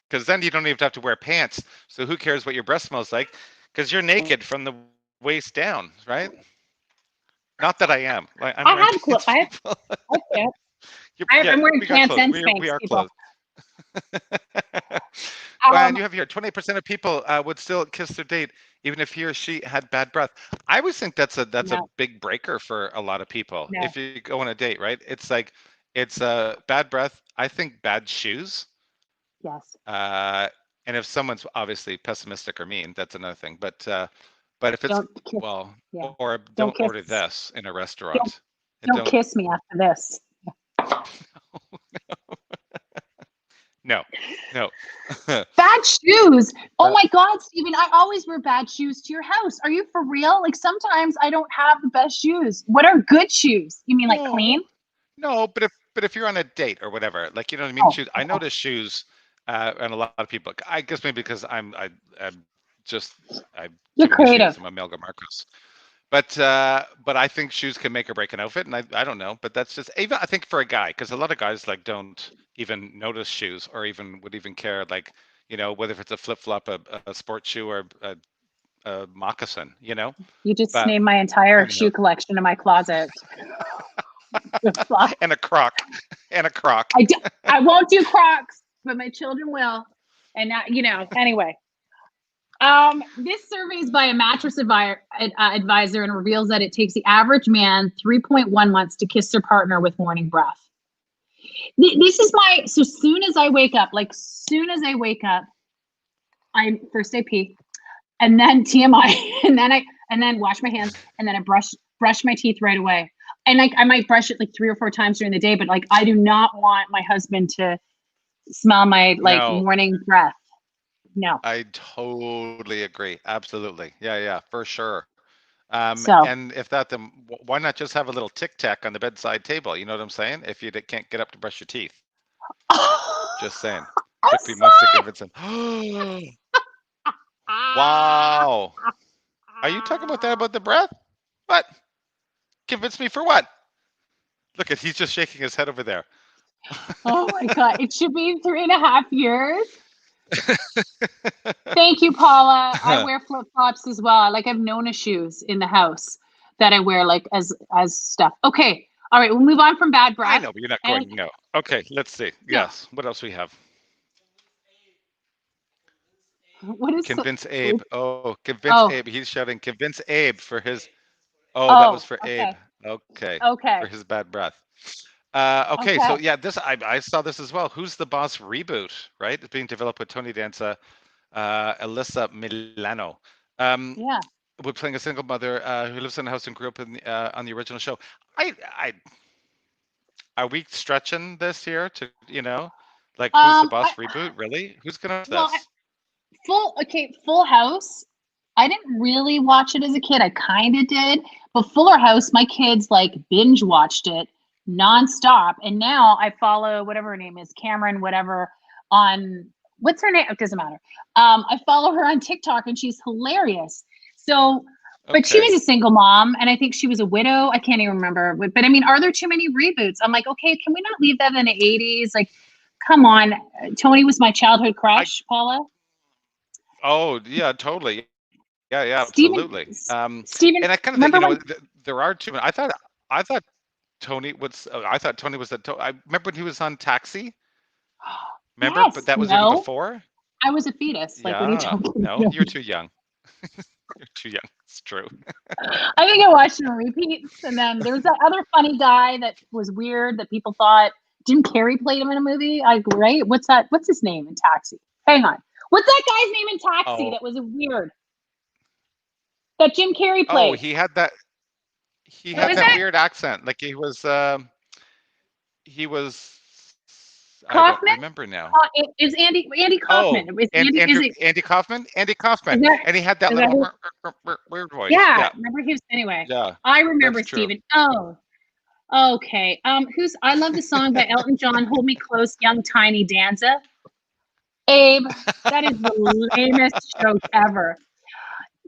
Speaker 1: Because then you don't even have to wear pants. So who cares what your breath smells like? Because you're naked from the waist down, right? Not that I am. Like I'm
Speaker 2: I
Speaker 1: wearing
Speaker 2: have clothes.
Speaker 1: pants, people.
Speaker 2: I can't.
Speaker 1: Yeah,
Speaker 2: I'm wearing
Speaker 1: we got
Speaker 2: pants
Speaker 1: clothes.
Speaker 2: and
Speaker 1: We
Speaker 2: Spanx,
Speaker 1: are
Speaker 2: people.
Speaker 1: clothes. Well, and
Speaker 2: Um,
Speaker 1: you have here 20% of people would still kiss their date even if he or she had bad breath. I always think that's a
Speaker 2: no,
Speaker 1: big breaker for a lot of people.
Speaker 2: no,
Speaker 1: If you go on a date, right? It's like it's bad breath. I think bad shoes.
Speaker 2: yes.
Speaker 1: Uh, and if someone's obviously pessimistic or mean, that's another thing. But if it's
Speaker 2: Don't kiss.
Speaker 1: well,
Speaker 2: Yeah.
Speaker 1: or
Speaker 2: Don't
Speaker 1: don't
Speaker 2: kiss.
Speaker 1: order this in a
Speaker 2: Don't,
Speaker 1: restaurant. And
Speaker 2: don't kiss me after this.
Speaker 1: no, no.
Speaker 2: Bad shoes. Oh
Speaker 1: Uh,
Speaker 2: my God, Steven, I always wear bad shoes to your house. Are you for real? Like sometimes I don't have the best shoes. What are good shoes? You mean like clean?
Speaker 1: no, no. But if you're on a date or whatever, like you know what I mean.
Speaker 2: Oh,
Speaker 1: Shoes. I notice shoes, and a lot of people. I guess maybe because I'm just I
Speaker 2: you're
Speaker 1: too many shoes.
Speaker 2: creative.
Speaker 1: I'm a Melga Marcos. But I think shoes can make or break an outfit, and I don't know, but that's just even I think for a guy because a lot of guys like don't even notice shoes or even would even care like whether if it's a flip flop, a sports shoe, or a moccasin,
Speaker 2: You just
Speaker 1: But
Speaker 2: named my entire
Speaker 1: anyhow,
Speaker 2: shoe collection in my closet.
Speaker 1: and a croc, and a croc.
Speaker 2: I, do, I won't do Crocs, but my children will. And not, anyway. This survey is by a mattress advisor and reveals that it takes the average man 3.1 months to kiss their partner with morning breath. This is so soon as I wake up, I first I pee, and then TMI, and then wash my hands, and then I brush my teeth right away. And like I might brush it like 3 or 4 times during the day, but like I do not want my husband to smell my like
Speaker 1: No,
Speaker 2: morning breath. No.
Speaker 1: I totally agree. Absolutely. Yeah, yeah, for sure.
Speaker 2: So
Speaker 1: And if that, then why not just have a little tic tac on the bedside table? You know what I'm saying? If you can't get up to brush your teeth. Just saying.
Speaker 2: I
Speaker 1: Took me
Speaker 2: saw
Speaker 1: months to
Speaker 2: it.
Speaker 1: convince him. Wow. Are you talking about that about the breath? What? Convince me for what? Look at he's just shaking his head over there.
Speaker 2: Oh my God. It should be 3.5 years. Thank you, Paula. I wear flip flops as well. Like I've Nona shoes in the house that I wear like as stuff. Okay. All right. We'll move on from bad
Speaker 1: I
Speaker 2: breath.
Speaker 1: know, but you're not
Speaker 2: And
Speaker 1: going. No. Okay, let's see.
Speaker 2: no,
Speaker 1: Yes. What else we have?
Speaker 2: what is
Speaker 1: Convince Abe. Oh, convince
Speaker 2: oh
Speaker 1: Abe. He's shouting, convince Abe for his. Oh, that was
Speaker 2: oh
Speaker 1: for Abe.
Speaker 2: okay.
Speaker 1: Okay, for
Speaker 2: Okay.
Speaker 1: his bad breath. Okay, so
Speaker 2: Okay.
Speaker 1: yeah, this I saw this as well. Who's the Boss reboot, right? It's being developed with Tony Danza, Alyssa Milano. Um,
Speaker 2: Yeah.
Speaker 1: we're playing a single mother who lives in a house and grew up on the original show. I are we stretching this here to like who's the
Speaker 2: I
Speaker 1: Boss reboot? Really? Who's gonna watch
Speaker 2: well
Speaker 1: this?
Speaker 2: Full House. I didn't really watch it as a kid. I kind of did, but Fuller House, my kids like binge watched it nonstop, and now I follow whatever her name is, Cameron, whatever, on what's her name? It doesn't matter. I follow her on TikTok, and she's hilarious. So, but she
Speaker 1: Okay.
Speaker 2: was a single mom, and I think she was a widow. I can't even remember. But I mean, are there too many reboots? I'm like, okay, can we not leave that in the 80s? Like, come on. Tony was my childhood crush, Paula.
Speaker 1: Oh yeah, totally. Yeah, yeah,
Speaker 2: Steven,
Speaker 1: absolutely.
Speaker 2: Steven,
Speaker 1: And I kind of think,
Speaker 2: remember when?
Speaker 1: there are two. I thought Tony was. I thought Tony was the. I remember when he was on Taxi. Remember, but
Speaker 2: Yes,
Speaker 1: that was even
Speaker 2: no,
Speaker 1: before.
Speaker 2: I was a fetus. Like, what are you
Speaker 1: Yeah.
Speaker 2: talking
Speaker 1: No,
Speaker 2: about?
Speaker 1: you're too young. You're too young. It's true.
Speaker 2: I think I watched it on repeats. And then there was that other funny guy that was weird that people thought Jim Carrey played him in a movie. Like, right? What's that? What's his name in Taxi? Hang on. What's that guy's name in Taxi
Speaker 1: Oh,
Speaker 2: that was weird? That Jim Carrey
Speaker 1: oh,
Speaker 2: played.
Speaker 1: he had that. He
Speaker 2: What
Speaker 1: had
Speaker 2: was
Speaker 1: that
Speaker 2: that?
Speaker 1: weird accent. Like he was. I don't
Speaker 2: Kaufman?
Speaker 1: remember now.
Speaker 2: Is Andy
Speaker 1: Oh,
Speaker 2: Kaufman? Is
Speaker 1: and
Speaker 2: Andy? Is
Speaker 1: Andrew
Speaker 2: it?
Speaker 1: Andy Kaufman. Andy
Speaker 2: Is
Speaker 1: Kaufman,
Speaker 2: that?
Speaker 1: and he had that
Speaker 2: Is that
Speaker 1: little
Speaker 2: who?
Speaker 1: weird voice.
Speaker 2: Yeah.
Speaker 1: Yeah,
Speaker 2: Remember he was anyway.
Speaker 1: yeah,
Speaker 2: I remember
Speaker 1: that's true.
Speaker 2: Steven. Oh, okay. Who's? I love the song by Elton John. Hold Me Close, Young Tiny Danza. Abe, that is the lamest joke ever.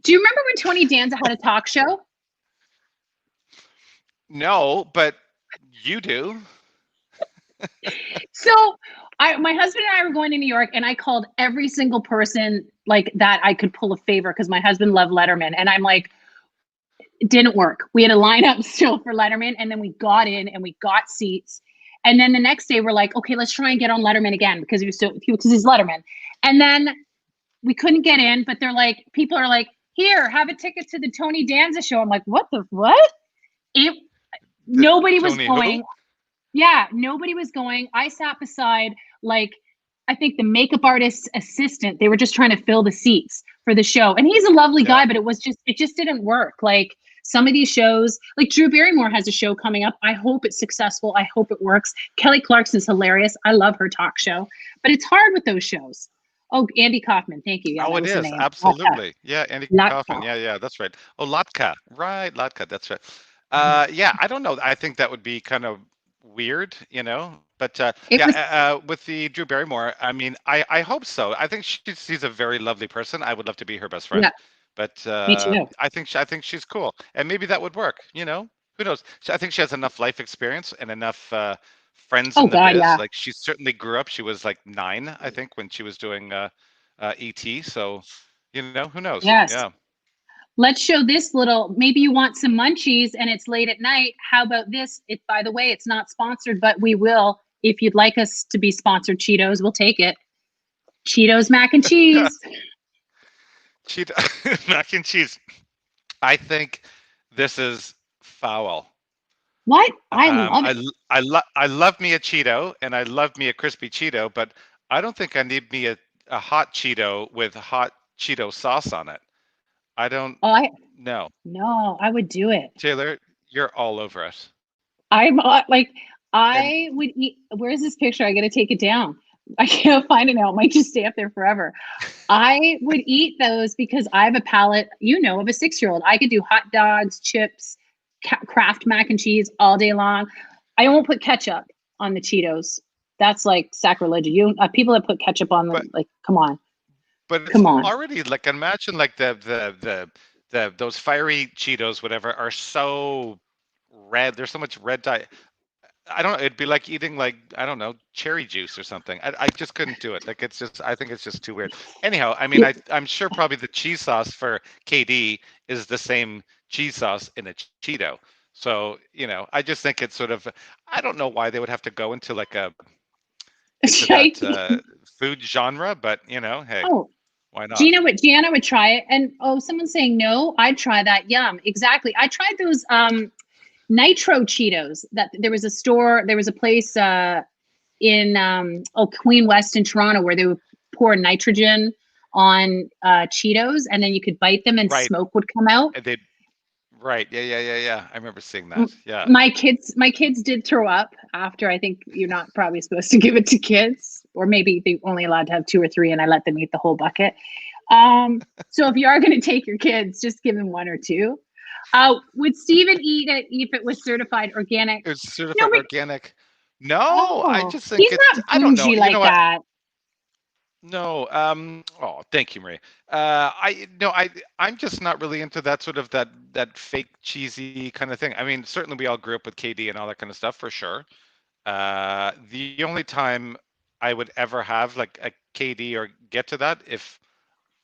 Speaker 2: Do you remember when Tony Danza had a talk show?
Speaker 1: No, but you do.
Speaker 2: So my husband and I were going to New York, and I called every single person like that I could pull a favor because my husband loved Letterman, and I'm like, it didn't work. We had a lineup still for Letterman, and then we got in and we got seats. And then the next day we're like, okay, let's try and get on Letterman again because he's Letterman. And then we couldn't get in, but they're like, people are like, here, have a ticket to the Tony Danza show. I'm like, what? It
Speaker 1: The
Speaker 2: nobody was
Speaker 1: Tony
Speaker 2: going.
Speaker 1: who?
Speaker 2: Yeah, nobody was going. I sat beside like I think the makeup artist's assistant. They were just trying to fill the seats for the show. And he's a lovely
Speaker 1: Yeah.
Speaker 2: guy, but it just didn't work. Like some of these shows, like Drew Barrymore has a show coming up. I hope it's successful. I hope it works. Kelly Clarkson's hilarious. I love her talk show, but it's hard with those shows. Oh, Andy Kaufman. Thank you. Yeah,
Speaker 1: Oh,
Speaker 2: that
Speaker 1: it
Speaker 2: was the
Speaker 1: is
Speaker 2: name.
Speaker 1: absolutely. Yeah, Andy Kaufman.
Speaker 2: Latka.
Speaker 1: Yeah, that's right. Oh, Latka. Right, Latka. That's right. Yeah, I don't know. I think that would be kind of weird, But
Speaker 2: It was,
Speaker 1: with the Drew Barrymore, I mean, I hope so. I think she's a very lovely person. I would love to be her best friend.
Speaker 2: yeah,
Speaker 1: But
Speaker 2: me too.
Speaker 1: I think she's cool, and maybe that would work. Who knows? I think she has enough life experience and enough friends
Speaker 2: Oh
Speaker 1: in the
Speaker 2: God,
Speaker 1: biz.
Speaker 2: yeah.
Speaker 1: Like she certainly grew up. She was like 9, I think, when she was doing ET. So, who knows?
Speaker 2: Yes.
Speaker 1: Yeah.
Speaker 2: Let's show this little, maybe you want some munchies and it's late at night. How about this? By the way, it's not sponsored, but we will. If you'd like us to be sponsored Cheetos, we'll take it. Cheetos mac and cheese.
Speaker 1: Cheeto mac and cheese. I think this is foul.
Speaker 2: What? I love it.
Speaker 1: I love me a Cheeto and I love me a crispy Cheeto, but I don't think I need me a hot Cheeto with hot Cheeto sauce on it. I don't
Speaker 2: Oh,
Speaker 1: know.
Speaker 2: no, I would do it.
Speaker 1: Taylor, you're all over it.
Speaker 2: I'm like,
Speaker 1: And
Speaker 2: I would eat. Where's this picture? I got to take it down. I can't find it now. It might just stay up there forever. I would eat those because I have a palate, of a 6-year-old. I could do hot dogs, chips, Kraft mac and cheese all day long. I won't put ketchup on the Cheetos. That's like sacrilege. People that put ketchup on them, like, come on,
Speaker 1: but it's
Speaker 2: come on.
Speaker 1: already like imagine like the those fiery Cheetos, whatever, are so red. There's so much red dye. I don't know. It'd be like eating like I don't know cherry juice or something. I just couldn't do it. Like it's just I think it's just too weird. Anyhow, I mean I'm sure probably the cheese sauce for KD is the same cheese sauce in a Cheeto. So I just think it's sort of I don't know why they would have to go into like into that food genre, but hey,
Speaker 2: Oh,
Speaker 1: why not?
Speaker 2: Gianna would try it. And someone's saying no, I'd try that. Yum. Exactly. I tried those Nitro Cheetos. That there was a place in Queen West in Toronto where they would pour nitrogen on Cheetos and then you could bite them and
Speaker 1: Right.
Speaker 2: smoke would come out.
Speaker 1: And right. Yeah. I remember seeing that. Yeah.
Speaker 2: My kids did throw up after. I think you're not probably supposed to give it to kids, or maybe they're only allowed to have 2 or 3 and I let them eat the whole bucket. So if you are going to take your kids, just give them 1 or 2. Would Steven eat it if it was certified organic?
Speaker 1: It's certified organic. No, I just think
Speaker 2: he's not
Speaker 1: I don't know.
Speaker 2: bougie like that.
Speaker 1: No. Oh, thank you, Marie. I'm just not really into that sort of that fake cheesy kind of thing. I mean, certainly we all grew up with KD and all that kind of stuff for sure. The only time I would ever have like a KD or get to that if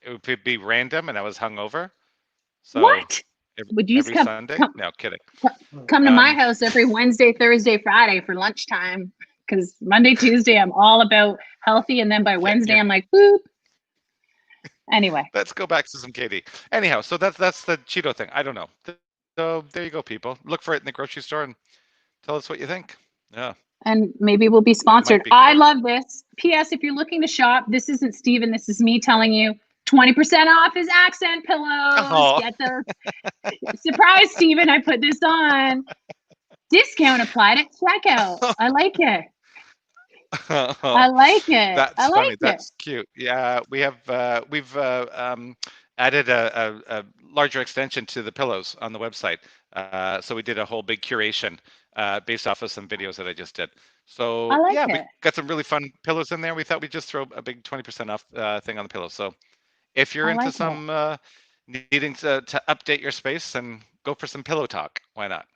Speaker 1: it would be random and I was hungover. So
Speaker 2: What? Would you
Speaker 1: every Sunday? No, kidding.
Speaker 2: Come to my house every Wednesday, Thursday, Friday for lunchtime. Because Monday, Tuesday, I'm all about healthy, and then by Wednesday, I'm like, boop. Anyway.
Speaker 1: Let's go back to some Katie. Anyhow, so that's the Cheeto thing. I don't know. So there you go, people. Look for it in the grocery store and tell us what you think. Yeah,
Speaker 2: And maybe we'll be
Speaker 1: that might
Speaker 2: sponsored.
Speaker 1: be
Speaker 2: I
Speaker 1: good.
Speaker 2: love this. P.S. If you're looking to shop, this isn't Steven. This is me telling you 20% off his accent pillows.
Speaker 1: Oh.
Speaker 2: Get those. Surprise, Steven. I put this on. Discount applied at checkout. I like it. I like it.
Speaker 1: That's
Speaker 2: I like
Speaker 1: funny.
Speaker 2: it.
Speaker 1: That's cute. Yeah, we've added a larger extension to the pillows on the website. So we did a whole big curation based off of some videos that I just did. So
Speaker 2: I like
Speaker 1: yeah, we
Speaker 2: it.
Speaker 1: got some really fun pillows in there. We thought we'd just throw a big 20% off thing on the pillow. So if you're
Speaker 2: I
Speaker 1: into
Speaker 2: like it.
Speaker 1: some needing to update your space and go for some pillow talk, why not?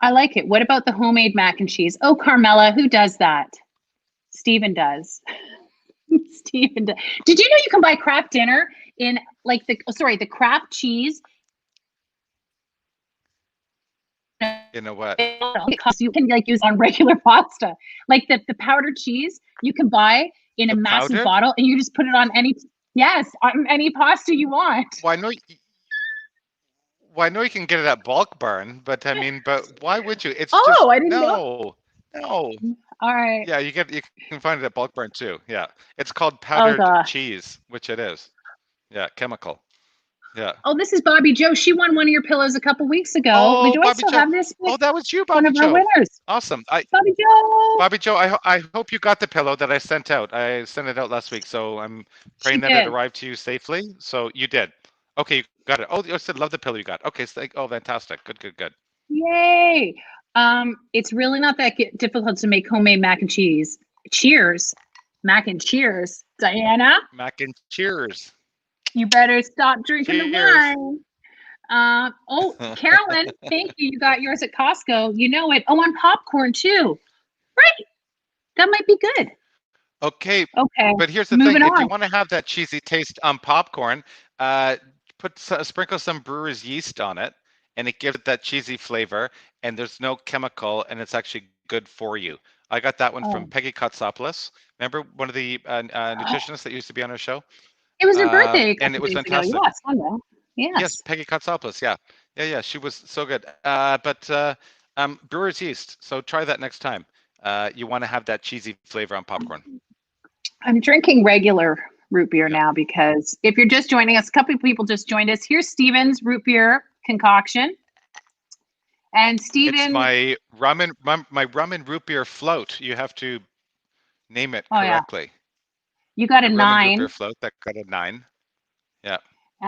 Speaker 2: I like it. What about the homemade mac and cheese? Oh, Carmela, who does that? Steven does. Steven does. Did you know you can buy Kraft dinner in like the Kraft cheese?
Speaker 1: You know what?
Speaker 2: You can like use on regular pasta. Like the powdered cheese you can buy in a
Speaker 1: The
Speaker 2: massive
Speaker 1: powdered?
Speaker 2: bottle and you just put it on on any pasta you want.
Speaker 1: Well, I know you can get it at Bulk Barn, but I mean, but why would you? It's just
Speaker 2: Oh, I didn't know.
Speaker 1: no.
Speaker 2: All right.
Speaker 1: Yeah, you can find it at Bulk Barn too. Yeah, it's called
Speaker 2: Oh
Speaker 1: powdered
Speaker 2: gosh.
Speaker 1: cheese, which it is. Yeah, chemical. Yeah.
Speaker 2: Oh, this is Bobby Joe. She won one of your pillows a couple weeks ago.
Speaker 1: Oh,
Speaker 2: Do I
Speaker 1: Bobby
Speaker 2: still
Speaker 1: Joe.
Speaker 2: have this?
Speaker 1: Oh, that was you,
Speaker 2: One
Speaker 1: Bobby
Speaker 2: of our
Speaker 1: Joe.
Speaker 2: winners.
Speaker 1: Awesome.
Speaker 2: Bobby Joe.
Speaker 1: Bobby Joe, I hope you got the pillow that I sent out. I sent it out last week, so I'm praying
Speaker 2: She
Speaker 1: that it
Speaker 2: did.
Speaker 1: arrived to you safely. So you did. Okay, you got it. Oh, you said love the pillow you got. Okay, so oh, fantastic. Good, good, good.
Speaker 2: Yay. It's really not that difficult to make homemade mac and cheese. Cheers. Mac and cheers. Diana,
Speaker 1: Mac and cheers.
Speaker 2: you better stop drinking the
Speaker 1: Cheers.
Speaker 2: wine. Oh, Carolyn, thank you. You got yours at Costco. You know it. Oh, on popcorn too. Right. That might be good.
Speaker 1: Okay,
Speaker 2: Okay.
Speaker 1: but here's the
Speaker 2: Moving
Speaker 1: thing. If you
Speaker 2: on.
Speaker 1: want to have that cheesy taste on popcorn, sprinkle some brewer's yeast on it, and it gives it that cheesy flavor, and there's no chemical, and it's actually good for you. I got that one from
Speaker 2: Oh.
Speaker 1: Peggy Kotsopoulos. Remember one of the nutritionists that used to be on our show?
Speaker 2: It was her birthday a
Speaker 1: And it
Speaker 2: couple
Speaker 1: was
Speaker 2: days ago.
Speaker 1: fantastic.
Speaker 2: Yes, Sunday.
Speaker 1: Yes,
Speaker 2: Yes.
Speaker 1: Peggy Kotsopoulos. Yeah, yeah, she was so good. Brewer's yeast. So try that next time. You want to have that cheesy flavor on popcorn.
Speaker 2: I'm drinking regular root beer
Speaker 1: Yeah.
Speaker 2: now because if you're just joining us, a couple of people just joined us. Here's Steven's root beer concoction. And Steven,
Speaker 1: It's my rum and root beer float. You have to name it
Speaker 2: oh yeah,
Speaker 1: correctly.
Speaker 2: you got a
Speaker 1: The rum and root
Speaker 2: 9.
Speaker 1: beer float that got a 9. Yeah.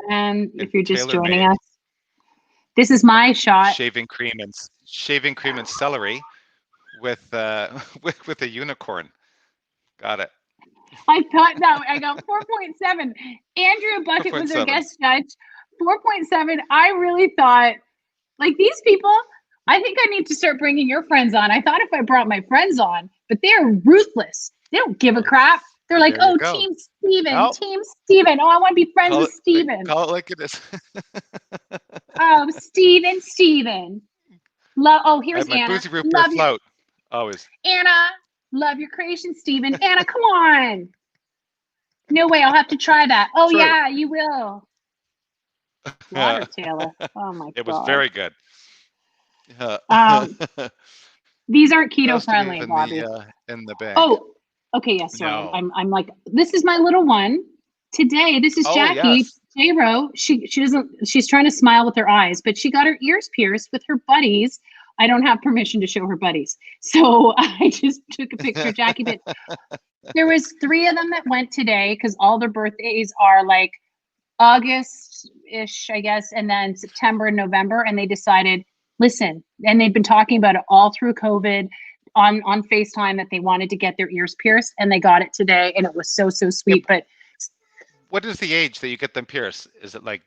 Speaker 2: And if
Speaker 1: And
Speaker 2: you're just
Speaker 1: Taylor
Speaker 2: joining
Speaker 1: made
Speaker 2: us, this is my shot.
Speaker 1: shaving cream and celery with with a unicorn. Got it.
Speaker 2: I thought that I got 4.7. Andrea Buckett was our
Speaker 1: 4.7.
Speaker 2: guest judge. 4.7. I really thought, like, these people, I think I need to start bringing your friends on. I thought if I brought my friends on, but they're ruthless. They don't give a crap. They're like,
Speaker 1: There you
Speaker 2: oh,
Speaker 1: go.
Speaker 2: Team Steven,
Speaker 1: Oh.
Speaker 2: Team Steven. Oh, I want to be friends with Steven.
Speaker 1: Call it like it is.
Speaker 2: Oh, Steven. Oh,
Speaker 1: I
Speaker 2: here's
Speaker 1: have my
Speaker 2: Anna.
Speaker 1: boozy root beer
Speaker 2: Love you,
Speaker 1: float. Always.
Speaker 2: Anna. Love your creation, Steven. Anna, come on. No way, I'll have to try that. Oh,
Speaker 1: True.
Speaker 2: yeah, you will. Water, Taylor. Oh, my God.
Speaker 1: It was very good.
Speaker 2: These aren't keto
Speaker 1: Just
Speaker 2: friendly,
Speaker 1: leave
Speaker 2: Bobby.
Speaker 1: in the bag.
Speaker 2: Oh, okay, yes, sorry.
Speaker 1: No.
Speaker 2: I'm like, this is my little one. Today, this is
Speaker 1: Oh,
Speaker 2: Jackie.
Speaker 1: yes.
Speaker 2: J-Ro, she's trying to smile with her eyes, but she got her ears pierced with her buddies. I don't have permission to show her buddies. So I just took a picture of Jackie. But there was 3 of them that went today because all their birthdays are like August-ish, I guess, and then September and November. And they decided, listen, and they've been talking about it all through COVID on FaceTime that they wanted to get their ears pierced, and they got it today. And it was so sweet. But
Speaker 1: what is the age that you get them pierced? Is it like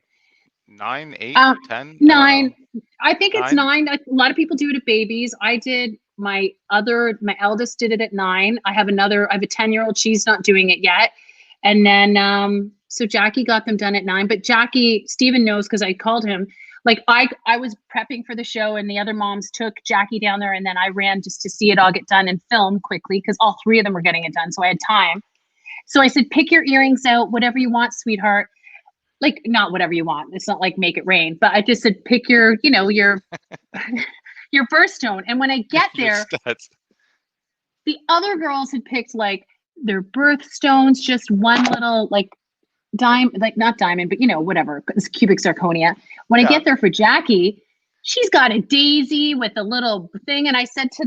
Speaker 1: 9, 8, 10?
Speaker 2: 9. I think it's
Speaker 1: 9?
Speaker 2: 9. A lot of people do it at babies. I did my eldest did it at 9. I have a 10-year-old. She's not doing it yet. And then, so Jackie got them done at 9, but Steven knows because I called him. Like I was prepping for the show and the other moms took Jackie down there and then I ran just to see it all get done and film quickly because all 3 of them were getting it done. So I had time. So I said, pick your earrings out, whatever you want, sweetheart. Like, not whatever you want. It's not like make it rain, but I just said, pick your, you know, your your birthstone. And when I get
Speaker 1: Your
Speaker 2: there,
Speaker 1: studs.
Speaker 2: the other girls had picked like their birthstones, just one little like like not diamond, but you know, whatever, it's cubic zirconia. When I
Speaker 1: Yeah.
Speaker 2: get there for Jackie, she's got a daisy with a little thing. And I said to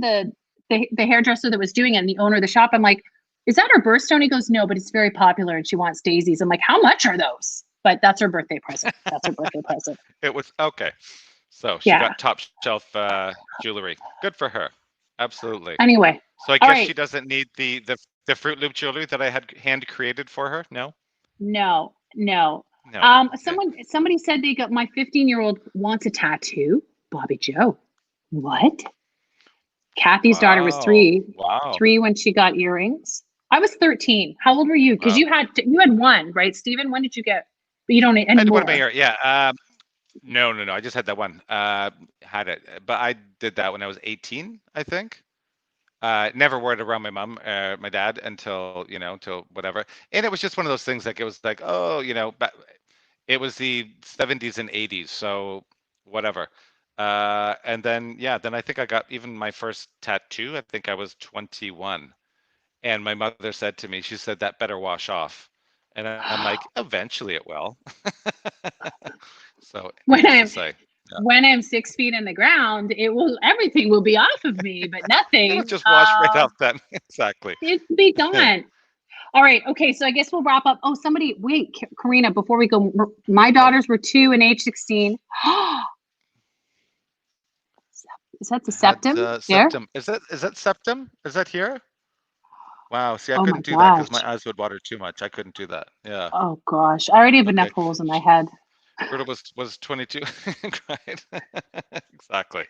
Speaker 2: the hairdresser that was doing it and the owner of the shop, I'm like, is that her birthstone? He goes, no, but it's very popular and she wants daisies. I'm like, how much are those? But that's her birthday present. That's her birthday present.
Speaker 1: It was okay. So she
Speaker 2: Yeah.
Speaker 1: got top shelf jewelry. Good for her. Absolutely.
Speaker 2: Anyway,
Speaker 1: So I
Speaker 2: all
Speaker 1: guess
Speaker 2: right.
Speaker 1: she doesn't need the Fruit Loop jewelry that I had hand created for her. No.
Speaker 2: No.
Speaker 1: No.
Speaker 2: Somebody said they got my 15-year-old wants a tattoo. Bobby Joe. What? Kathy's daughter was three.
Speaker 1: Wow.
Speaker 2: 3 when she got earrings. I was 13. How old were you? Because
Speaker 1: Wow.
Speaker 2: you had one, right, Steven? When did you get? But you don't
Speaker 1: I had
Speaker 2: anymore.
Speaker 1: one in my ear. Yeah. No. I just had that one. Had it, but I did that when I was 18, I think. Never wore it around my mom, my dad until until whatever. And it was just one of those things like it was like, oh, but it was the 70s and 80s, so whatever. And then then I think I got even my first tattoo. I think I was 21, and my mother said to me, she said that better wash off, and I'm like, eventually it will. So
Speaker 2: When
Speaker 1: needless
Speaker 2: I'm
Speaker 1: to say,
Speaker 2: when I'm 6 feet in the ground, everything will be off of me, but nothing.
Speaker 1: it'll just wash right off then. Exactly.
Speaker 2: It'll be gone. All right. Okay. So I guess we'll wrap up. Oh, wait, Karina, before we go, my daughters were 2 and age 16. Is that the septum? There?
Speaker 1: Septum. Is that septum? Is that here? Wow. See, I
Speaker 2: Oh my
Speaker 1: couldn't do that because
Speaker 2: gosh.
Speaker 1: my eyes would water too much. I couldn't do that. Yeah.
Speaker 2: Oh gosh. I already have enough
Speaker 1: Okay.
Speaker 2: holes in my head.
Speaker 1: Gerda was 22. Right. Exactly.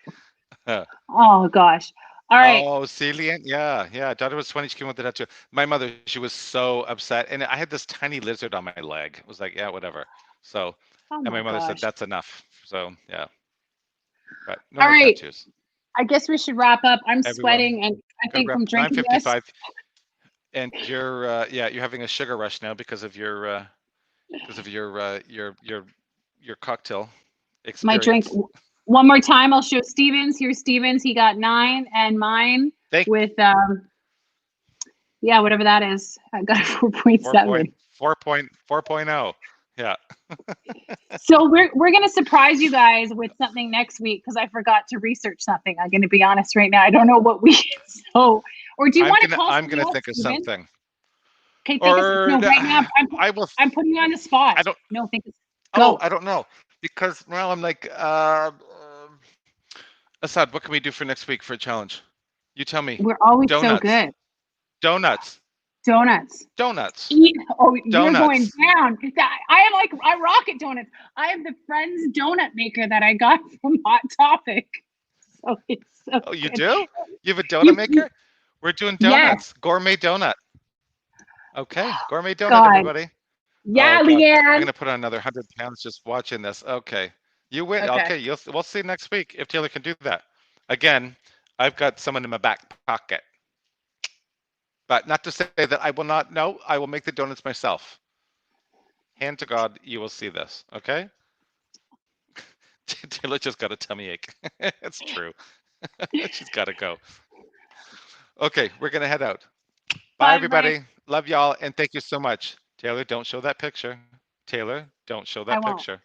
Speaker 2: Oh gosh. All right.
Speaker 1: Oh, salient. Yeah. Daughter was 20. She came with the tattoo. My mother, she was so upset, and I had this tiny lizard on my leg. It was like, yeah, whatever. So,
Speaker 2: Oh
Speaker 1: and my
Speaker 2: my
Speaker 1: mother said
Speaker 2: gosh.
Speaker 1: that's enough. So, yeah. But no
Speaker 2: All
Speaker 1: more
Speaker 2: right.
Speaker 1: tattoos.
Speaker 2: I guess we should wrap up. I'm
Speaker 1: Everyone,
Speaker 2: sweating, and I
Speaker 1: gotta
Speaker 2: think
Speaker 1: wrap.
Speaker 2: from drinking this.
Speaker 1: 9:55, and you're having a sugar rush now because of your your cocktail
Speaker 2: My drink.
Speaker 1: experience.
Speaker 2: One more time, I'll show Stevens. Here's Stevens. He got 9, and mine
Speaker 1: Thank
Speaker 2: with whatever that is. I got 4.7.
Speaker 1: 4.0. Yeah.
Speaker 2: So we're gonna surprise you guys with something next week because I forgot to research something. I'm gonna be honest right now. I don't know what we so. Or do you want to call?
Speaker 1: I'm gonna
Speaker 2: else,
Speaker 1: think of
Speaker 2: Steven?
Speaker 1: something.
Speaker 2: Okay,
Speaker 1: Or
Speaker 2: right now.
Speaker 1: I will.
Speaker 2: I'm putting you on the spot.
Speaker 1: I don't.
Speaker 2: No, think it's
Speaker 1: Oh,
Speaker 2: go.
Speaker 1: I don't know because now I'm like, Assad, what can we do for next week for a challenge? You tell me.
Speaker 2: We're always so
Speaker 1: Donuts.
Speaker 2: good.
Speaker 1: Donuts.
Speaker 2: Donuts.
Speaker 1: Donuts.
Speaker 2: You're going
Speaker 1: Donuts.
Speaker 2: down. I rocket donuts. I have the Friends donut maker that I got from Hot Topic. So it's so
Speaker 1: Oh, you
Speaker 2: good.
Speaker 1: do? You have a donut
Speaker 2: You-
Speaker 1: maker? We're doing
Speaker 2: Yes.
Speaker 1: donuts. Gourmet donut. Okay, gourmet donut,
Speaker 2: God.
Speaker 1: everybody.
Speaker 2: Yeah,
Speaker 1: Oh God, I'm
Speaker 2: Leanne.
Speaker 1: gonna put on another 100 pounds just watching this. Okay, you win.
Speaker 2: Okay.
Speaker 1: Okay, we'll see next week if Taylor can do that. Again, I've got someone in my back pocket, but not to say that I will not. No, I will make the donuts myself. Hand to God, you will see this. Okay. Taylor just got a tummy ache. It's true. She's got to go. Okay, we're gonna head out. Bye,
Speaker 2: Bye,
Speaker 1: everybody. Love y'all, and thank you so much. Taylor, don't show that picture. Taylor, don't show
Speaker 2: I
Speaker 1: that
Speaker 2: won't.
Speaker 1: picture.